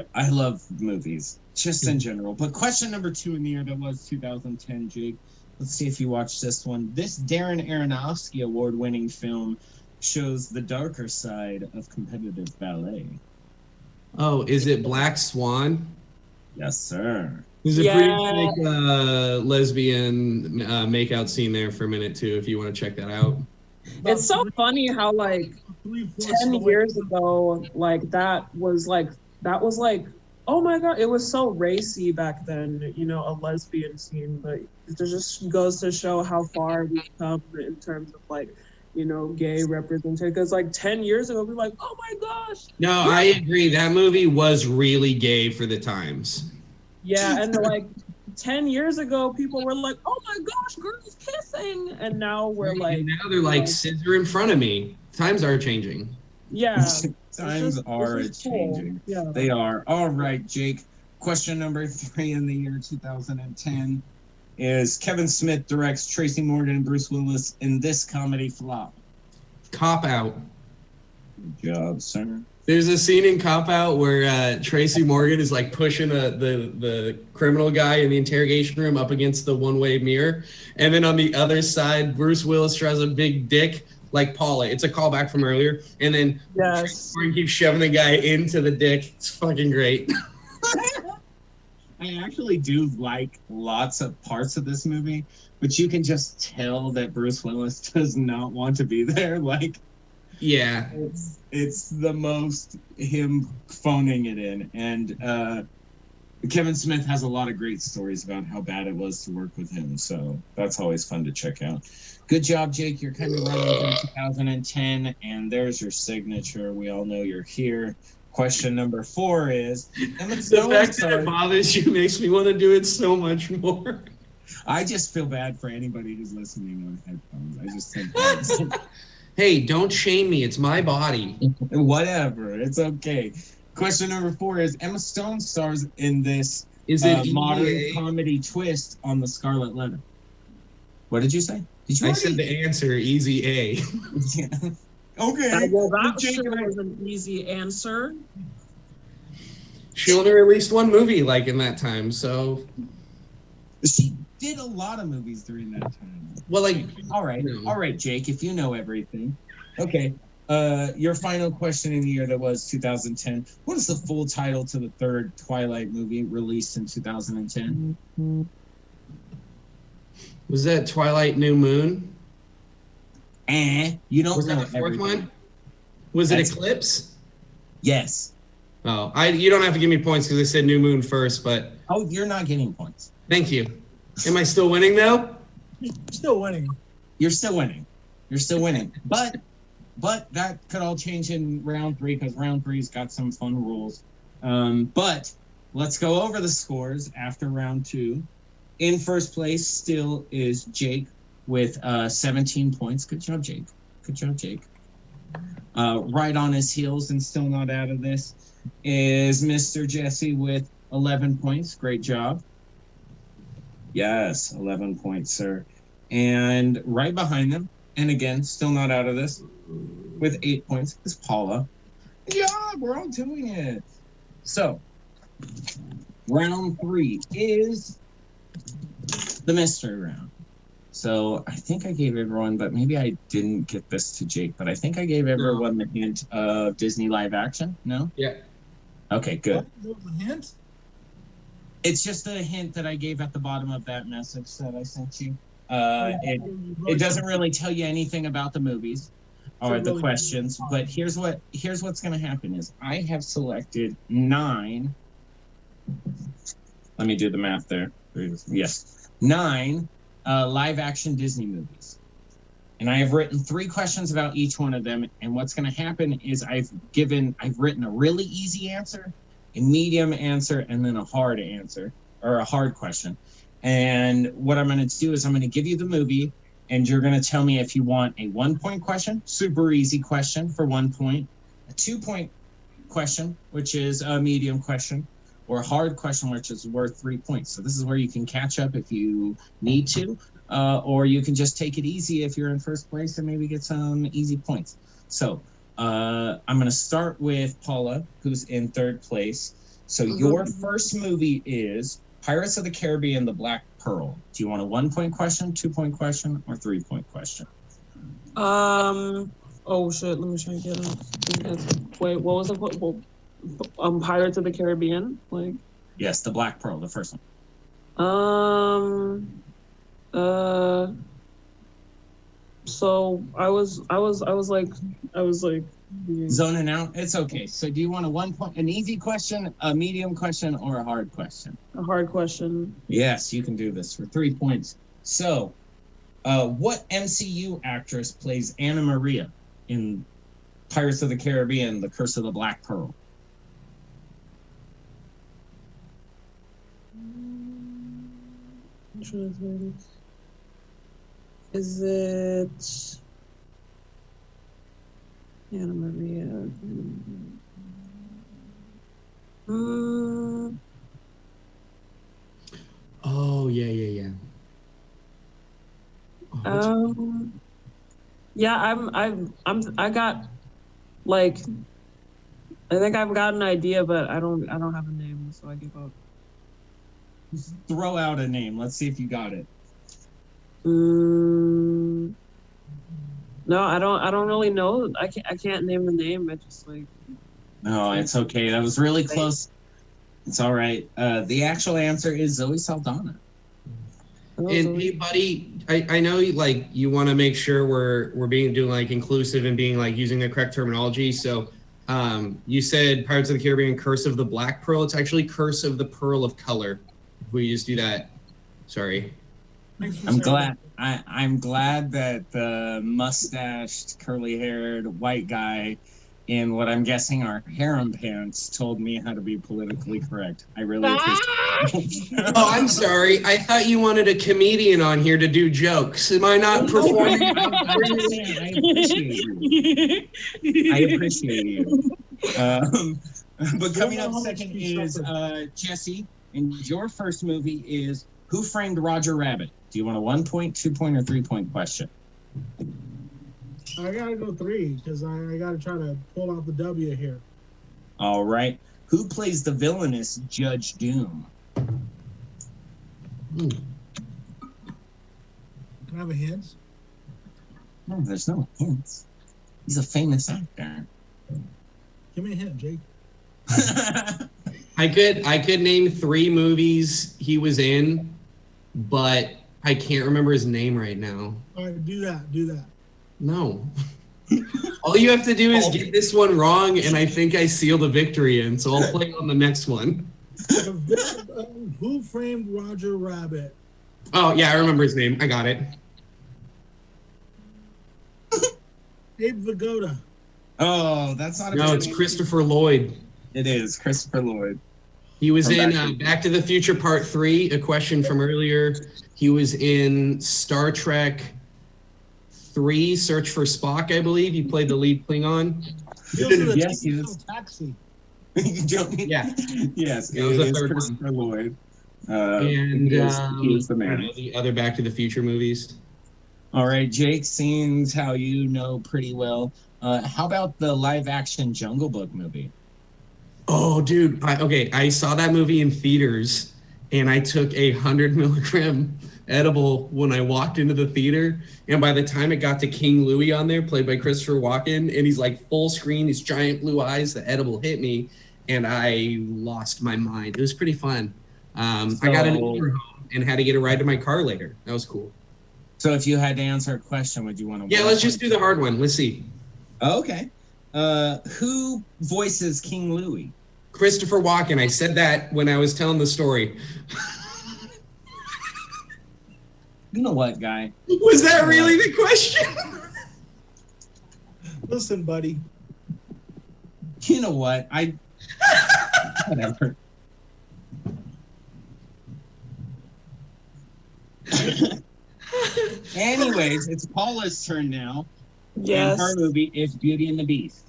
movies, just in general. But question number 2 in the year that was 2010, Jake. Let's see if you watched this one. This Darren Aronofsky award-winning film shows the darker side of competitive ballet. Oh, is it Black Swan? Yes, sir. There's a Yeah. pretty sick lesbian makeout scene there for a minute too, if you want to check that out. It's so funny how like 3/4 of 10 the way. years ago, like that was like, oh my God, it was so racy back then, you know, a lesbian scene, but it just goes to show how far we've come in terms of like, you know, gay representation. Because like 10 years ago, we were like, oh my gosh. No, I agree. That movie was really gay for the times. Yeah, and like 10 years ago, people were like, oh my gosh, girls kissing. And now we're like, And now they're like scissor in front of me. Times are changing. yeah. Times are it's just cool. changing. Yeah. They are. All right, Jake. Question number 3 in the year 2010 is Kevin Smith directs Tracy Morgan and Bruce Willis in this comedy flop. Cop Out. Good job, sir. There's a scene in Cop Out where Tracy Morgan is like pushing the criminal guy in the interrogation room up against the one-way mirror. And then on the other side, Bruce Willis has a big dick like Paula. It's a callback from earlier. And then Tracy Yes. Morgan keeps shoving the guy into the dick. It's fucking great. I actually do like lots of parts of this movie, but you can just tell that Bruce Willis does not want to be there. Like, Yeah. it's the most him phoning it in. And Kevin Smith has a lot of great stories about how bad it was to work with him. So that's always fun to check out. Good job, Jake. You're kind of running through 2010, and there's your signature. We all know you're here. Question number 4 is Emma The Stone fact that starred- it bothers you makes me want to do it so much more. I just feel bad for anybody who's listening on headphones. I just think Hey, don't shame me. It's my body. whatever. It's okay. Question number 4 is Emma Stone stars in this Is it modern EVA? comedy twist on the Scarlet Letter. What did you say? Did you I said the answer, easy A. Yeah. Okay. Well, that Jake, sure was an easy answer. She only released one movie like in that time, so she did a lot of movies during that time. well, like All right. No. All right, Jake, if you know everything. Okay. Your final question in the year that was 2010. What is the full title to the 3rd Twilight movie released in 2010? was that Twilight New Moon? You don't Was know that the 4th everything. one? Was it That's- Eclipse? Yes. Oh, you don't have to give me points because I said New Moon first, but Oh, you're not getting points. thank you. Am I still winning though? Still winning. You're still winning. You're still winning. But that could all change in round 3 because round 3's got some fun rules. But let's go over the scores after round 2. In first place still is Jake with 17 points. Good job, Jake. Good job, Jake. Right on his heels and still not out of this is Mr. Jesse with 11 points. Great job. Yes, 11 points, sir. And right behind them, and again, still not out of this, with 8 points, is Paula. Yeah, we're all doing it. So, round 3 is the mystery round. So, I think I gave everyone, but maybe I didn't get this to Jake, but I think I gave everyone the hint of Disney live action. No? Yeah. Okay, good. What was the hint? It's just a hint that I gave at the bottom of that message that I sent you. It doesn't really tell you anything about the movies or the questions, but here's what's going to happen is I have selected 9. Let me do the math there. Yes, 9 live action Disney movies, and I have written 3 questions about each one of them. And what's going to happen is I've written a really easy answer, a medium answer, and then a hard answer or a hard question. And what I'm going to do is I'm going to give you the movie, and you're going to tell me if you want a 1-point question, super easy question for 1 point, a 2-point question, which is a medium question, or a hard question, which is worth 3 points. So this is where you can catch up if you need to, or you can just take it easy if you're in first place and maybe get some easy points. So I'm going to start with Paula, who's in third place. So your first movie is Pirates of the Caribbean: The Black Pearl. Do you want a 1 point question, 2 point question, or 3 point question? Oh shit! Let me try and get it. Wait, what was it? Pirates of the Caribbean, like. Yes, The Black Pearl, the first one. So I was like. Zoning out. It's okay. So do you want a 1 point, an easy question, a medium question, or a hard question? A hard question. Yes, you can do this for 3 points. So, what MCU actress plays Anna Maria in Pirates of the Caribbean: The Curse of the Black Pearl? Is it Anna Maria? Oh yeah. Yeah, I got like, I think I've got an idea, but I don't have a name, so I give up. Throw out a name. Let's see if you got it. No, I don't really know. I can't name the name. I just like. No, it's okay. That was really close. It's all right. The actual answer is Zoe Saldana. And hey, buddy, I know you want to make sure we're doing like inclusive and being like using the correct terminology. So, you said Pirates of the Caribbean: Curse of the Black Pearl. It's actually Curse of the Pearl of Color. If we just do that. Sorry. I'm glad. I'm glad that the mustached, curly-haired white guy in what I'm guessing are harem pants told me how to be politically correct. I really appreciate it. Oh, I'm sorry. I thought you wanted a comedian on here to do jokes. Am I not performing? I appreciate you. But coming up second is Jesse, and your first movie is Who Framed Roger Rabbit? Do you want a 1 point, 2 point, or 3 point question? I gotta go 3 because I gotta try to pull out the W here. All right. Who plays the villainous Judge Doom? Can I have a hint? No, there's no hints. He's a famous actor. Give me a hint, Jake. I could name 3 movies he was in, but I can't remember his name right now. All right, do that. No. All you have to do is get this one wrong, and I think I seal the victory in. So I'll play on the next one. Who Framed Roger Rabbit? Oh yeah, I remember his name. I got it. Abe Vigoda. Oh, that's not a No, good it's name. Christopher Lloyd. It is Christopher Lloyd. He was From in Back to the Future Part 3, a question from earlier. He was in Star Trek 3, Search for Spock, I believe. He played the lead Klingon. Yes, he was. Taxi. You don't need- Yeah. Yes, That was it the is third one. Christopher Lloyd. And he is the I don't man. know, the other Back to the Future movies. All right, Jake, seems how you know pretty well. How about the live-action Jungle Book movie? Oh, dude. I saw that movie in theaters, and I took a 100 milligram edible when I walked into the theater. And by the time it got to King Louie on there, played by Christopher Walken, and he's like full screen, these giant blue eyes, the edible hit me, and I lost my mind. It was pretty fun. I got an Uber home and had to get a ride to my car later. That was cool. So if you had to answer a question, would you want to? Yeah, let's just do the hard one. Let's see. Okay. Who voices King Louie? Christopher Walken. I said that when I was telling the story. You know what, guy? Was that really the question? Listen, buddy. You know what? Whatever. Anyways, it's Paula's turn now. Yes. And her movie is Beauty and the Beast.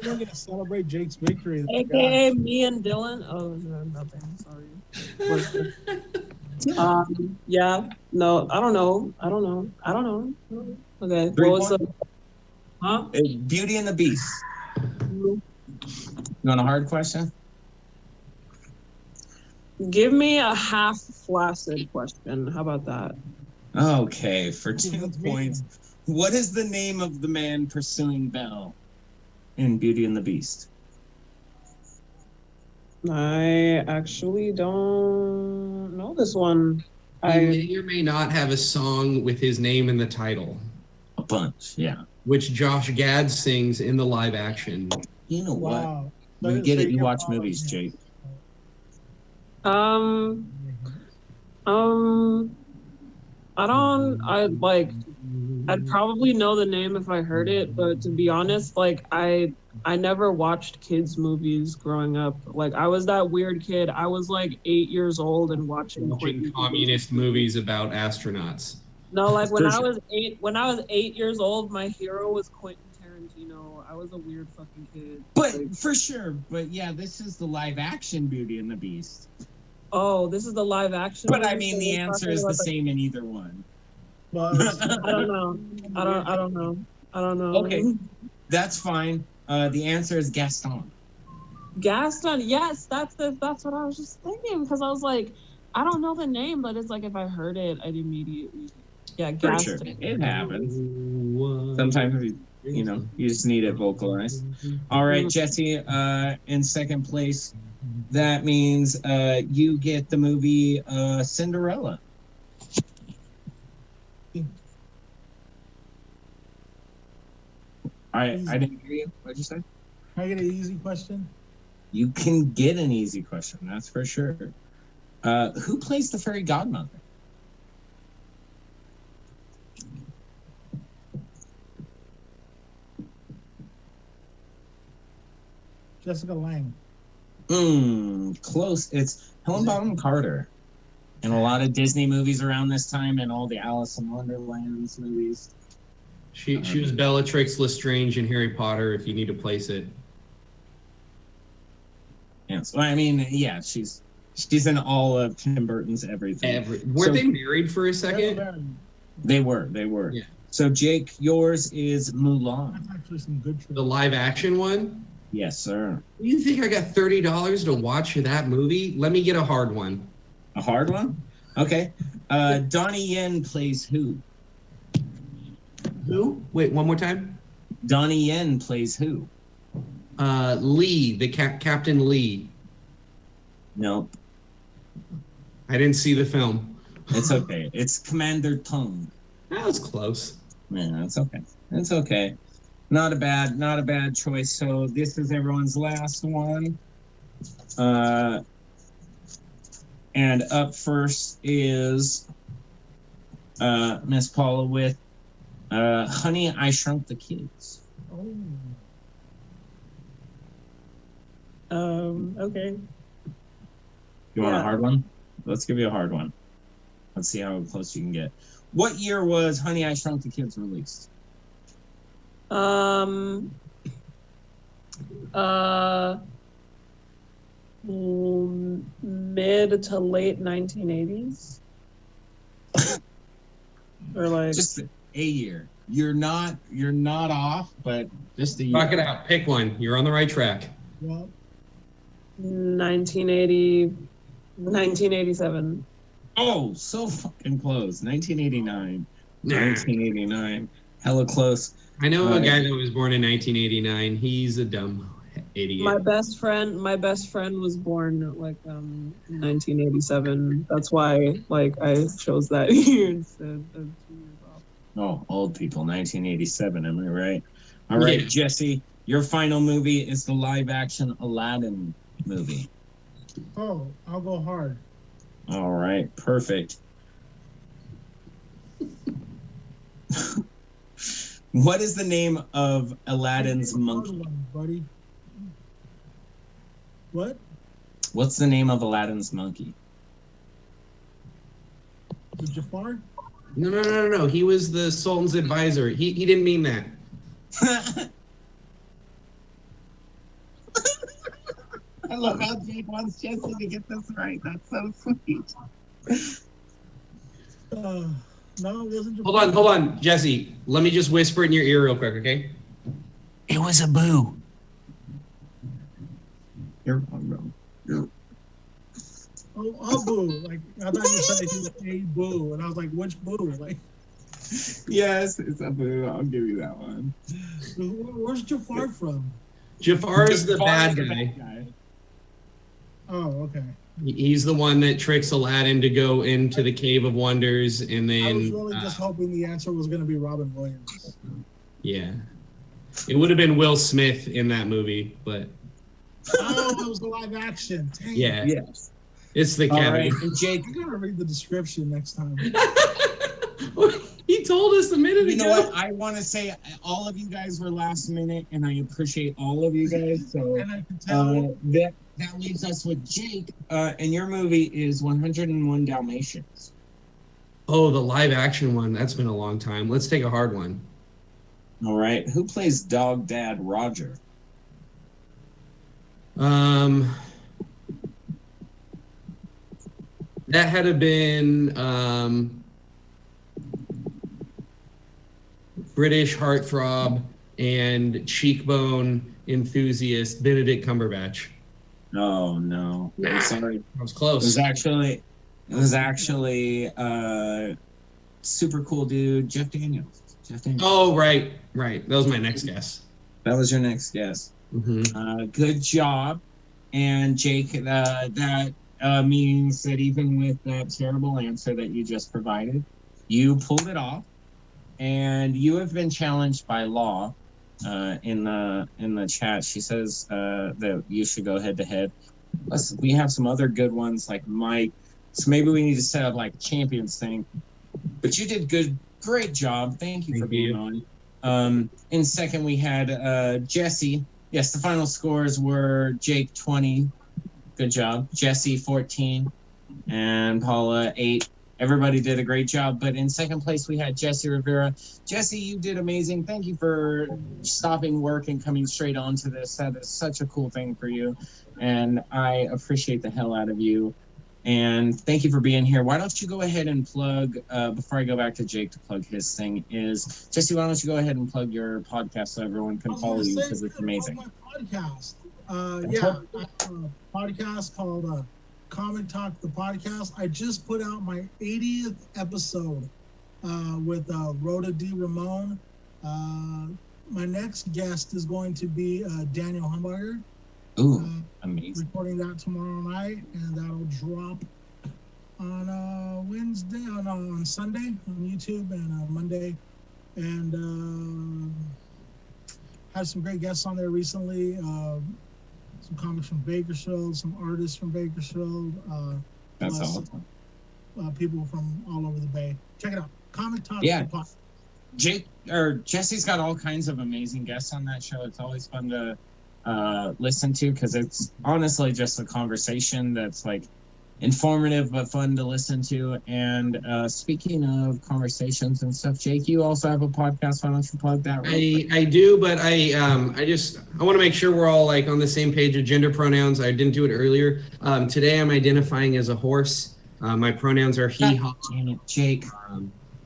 We're gonna celebrate Jake's victory. AKA me and Dylan. Oh no, nothing. Sorry. Yeah. No, I don't know. Okay. Three What was the? Huh? Beauty and the Beast. You want a hard question? Give me a half flaccid question. How about that? Okay, for 2 That's me. points. What is the name of the man pursuing Belle in Beauty and the Beast? I actually don't know this one. He I may or may not have a song with his name in the title, A bunch, yeah. which Josh Gad sings in the live action. You know what? Wow. We get it. You watch movies, Jake. I'd probably know the name if I heard it, but to be honest, like I never watched kids movies growing up. Like I was that weird kid. I was like 8 years old and watching Watching communist movies about astronauts. No, like when For I sure. was 8 when I was 8 years old, my hero was Quentin Tarantino. I was a weird fucking kid. But Like, for sure. But yeah, this is the live action Beauty and the Beast. oh, this is the live action. But I movie, mean, so the we're answer talking is the about same in either one. But I don't know. I don't know. I don't know. Okay. That's fine. The answer is Gaston. Gaston, yes, that's what I was just thinking because I was like, I don't know the name, but it's like if I heard it, I'd immediately, yeah, For sure. Gaston. It happens. Sometimes, you just need it vocalized. All right, Jesse, in second place. That means you get the movie Cinderella. I didn't hear you. What'd you say? can I get an easy question? You can get an easy question, that's for sure. Who plays the fairy godmother? Jessica Lange. Close. It's Helen Bonham Carter. In a lot of Disney movies around this time, and all the Alice in Wonderland's movies. She was Bellatrix Lestrange in Harry Potter, if you need to place it. Yeah, so I mean, yeah, she's in all of Tim Burton's everything. Weren't So- they married for a second? They were. Yeah. So Jake, yours is Mulan. That's actually some good The trivia. live action one? Yes, sir. You think I got $30 to watch that movie? Let me get a hard one. A hard one? Okay. Donnie Yen plays who? Who? Wait, one more time? Donnie Yen plays who? Lee, the Captain Lee. No, I didn't see the film. it's okay. It's Commander Tung. That was close. Yeah, it's okay. It's okay. Not a bad choice. So this is everyone's last one. And up first is Miss Paula with Honey, I Shrunk the Kids. Oh, Okay. You want a Yeah. hard one? Let's give you a hard one. Let's see how close you can get. What year was Honey, I Shrunk the Kids released? Mid to late 1980s, or like Just a year. You're not off, but just a year. Knock it out. Pick one. You're on the right track. well, 1980, 1987. Oh, so fucking close. 1989. 1989. Hella close. I know a guy that was born in 1989. He's a dumb idiot. My best friend was born like 1987. That's why like I chose that year instead of 2 years off. Oh, old people. 1987. Am I right? All right, Yeah. Jesse. Your final movie is the live-action Aladdin movie. oh, I'll go hard. All right, perfect. What is the name of Aladdin's Hard monkey? one, buddy. What? What's the name of Aladdin's monkey? The Jafar? No. He was the Sultan's advisor. He didn't mean that. I love how Jake wants Jesse to get this right. That's so sweet. No, it wasn't Jafar. Hold on, Jesse. Let me just whisper in your ear real quick, okay? It was a boo. You're wrong, bro. Oh, boo. Like, I thought you said he was a boo. And I was like, which boo? Like, Yes, it's a boo. I'll give you that one. where's Jafar from? Jafar is the Jafar bad is the guy. Oh, okay. He's the one that tricks Aladdin to go into the Cave of Wonders, and I was then really just hoping the answer was going to be Robin Williams. yeah, it would have been Will Smith in that movie, but Oh, it was the live action. Dang. yeah, Yes. it's the All Kevin. right, and Jake. I gotta read the description next time. He told us a minute You ago. know what? I want to say all of you guys were last minute, and I appreciate all of you guys. So And I can tell. that leaves us with Jake. And your movie is 101 Dalmatians. Oh, the live action one. That's been a long time. Let's take a hard one. All right. Who plays Dog Dad Roger? That had to been British heartthrob and cheekbone enthusiast Benedict Cumberbatch. Oh no, I'm sorry. I was It close. was actually super cool dude Jeff Daniels. Oh, right. That was my next guess. That was your next guess. Mm-hmm. Good job. And Jake, that means that even with that terrible answer that you just provided, you pulled it off, and you have been challenged by Law in the chat. She says that you should go head to head. We have some other good ones like Mike, so maybe we need to set up like a champions thing. But you did good, great job. Thank you for being on. In second, we had Jesse. Yes, the final scores were Jake 20. Good job. Jesse 14 and Paula 8. Everybody did a great job. But in second place, we had Jesse Rivera. Jesse, you did amazing. Thank you for stopping work and coming straight on to this. That is such a cool thing for you. And I appreciate the hell out of you. And thank you for being here. Why don't you go ahead and plug, before I go back to Jake to plug his thing, is Jesse, why don't you go ahead and plug your podcast so everyone can follow you because it's amazing. My podcast. Yeah, I have a podcast called Comic Talk the Podcast. I just put out my 80th episode with Rhoda D. Ramon. My next guest is going to be Daniel Humberger. Ooh, amazing. Recording that tomorrow night, and that'll drop on Wednesday, on Sunday on YouTube, and Monday. And had some great guests on there recently. Some comics from Bakersfield, some artists from Bakersfield. That's plus, awesome. People from all over the Bay. Check it out. Comic Talk. Yeah. The Podcast. Jesse's got all kinds of amazing guests on that show. It's always fun to listen to because it's honestly just a conversation that's like informative but fun to listen to. And speaking of conversations and stuff, Jake, you also have a podcast. Why don't you plug that? I do, but I want to make sure we're all like on the same page of gender pronouns. I didn't do it earlier. Today I'm identifying as a horse. My pronouns are he, God damn it, Jake.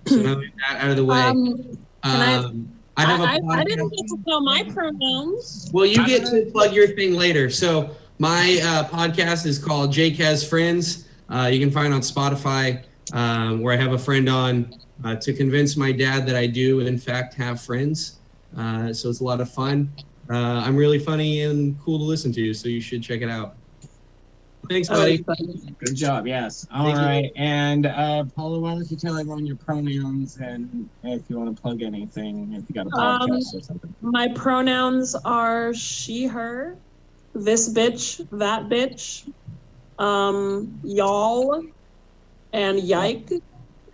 So now we got that out of the way. I have a podcast. I didn't get to tell my pronouns. Well, you get to plug your thing later. So my podcast is called Jake Has Friends. You can find on Spotify, where I have a friend on to convince my dad that I do, in fact, have friends. So it's a lot of fun. I'm really funny and cool to listen to, so you should check it out. Thanks, buddy. Good job. Yes. All right. And Paula, why don't you tell everyone your pronouns and if you want to plug anything, if you got a podcast or something. My pronouns are she, her, this bitch, that bitch, y'all, and yike.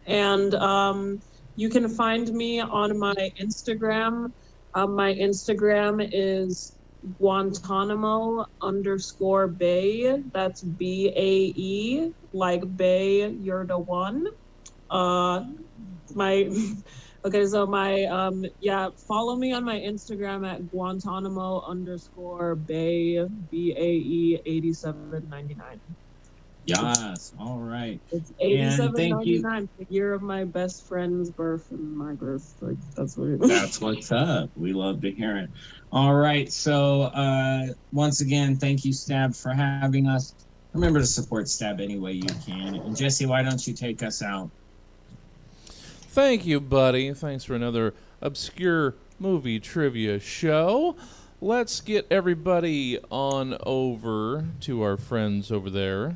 And you can find me on my Instagram. My Instagram is Guantanamo_Bay. That's BAE, like Bay, you're the one. Follow me on my Instagram at Guantanamo_Bay, BAE 8799. Yes. All right. It's And thank you. $87.99, the year of my best friend's birth and my birth. Like that's what it That's what's up. We love to hear it. All right. So once again, thank you, Stab, for having us. Remember to support Stab any way you can. And Jesse, why don't you take us out? Thank you, buddy. Thanks for another obscure movie trivia show. Let's get everybody on over to our friends over there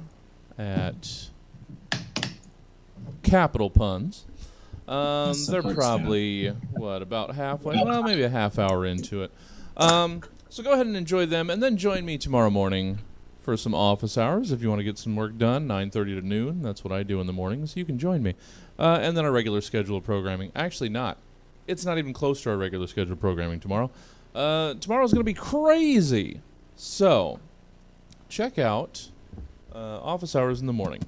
at Capital Puns. They're probably, about halfway? Well, maybe a half hour into it. So go ahead and enjoy them, and then join me tomorrow morning for some office hours if you want to get some work done, 9:30 to noon. That's what I do in the mornings. You can join me. And then our regular schedule of programming. Actually not. It's not even close to our regular schedule of programming tomorrow. Tomorrow's going to be crazy. So, check out office hours in the morning.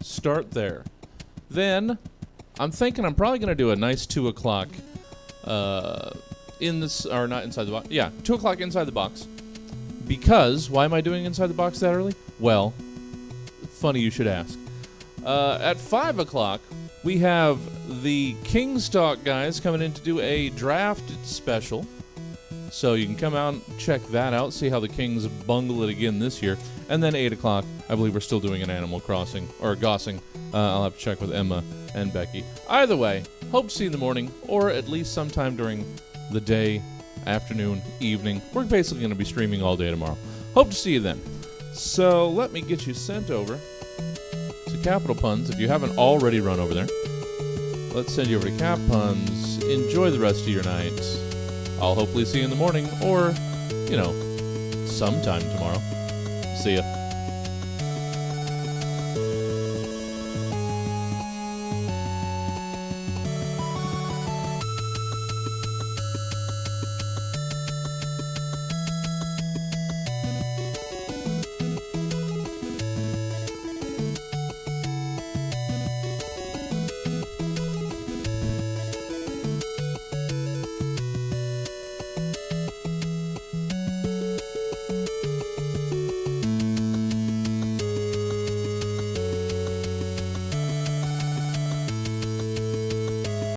Start there. Then, I'm thinking I'm probably going to do a nice 2 o'clock in this, or not inside the box. Yeah, 2 o'clock inside the box. Because, why am I doing inside the box that early? Well, funny you should ask. At 5 o'clock, we have the Kingstalk guys coming in to do a draft special. So you can come out and check that out, see how the Kings bungle it again this year. And then 8 o'clock, I believe we're still doing an Animal Crossing, or Gossing. I'll have to check with Emma and Becky. Either way, hope to see you in the morning, or at least sometime during the day, afternoon, evening. We're basically going to be streaming all day tomorrow. Hope to see you then. So let me get you sent over to Capital Puns if you haven't already run over there. Let's send you over to Cap Puns. Enjoy the rest of your night. I'll hopefully see you in the morning or, sometime tomorrow. See ya.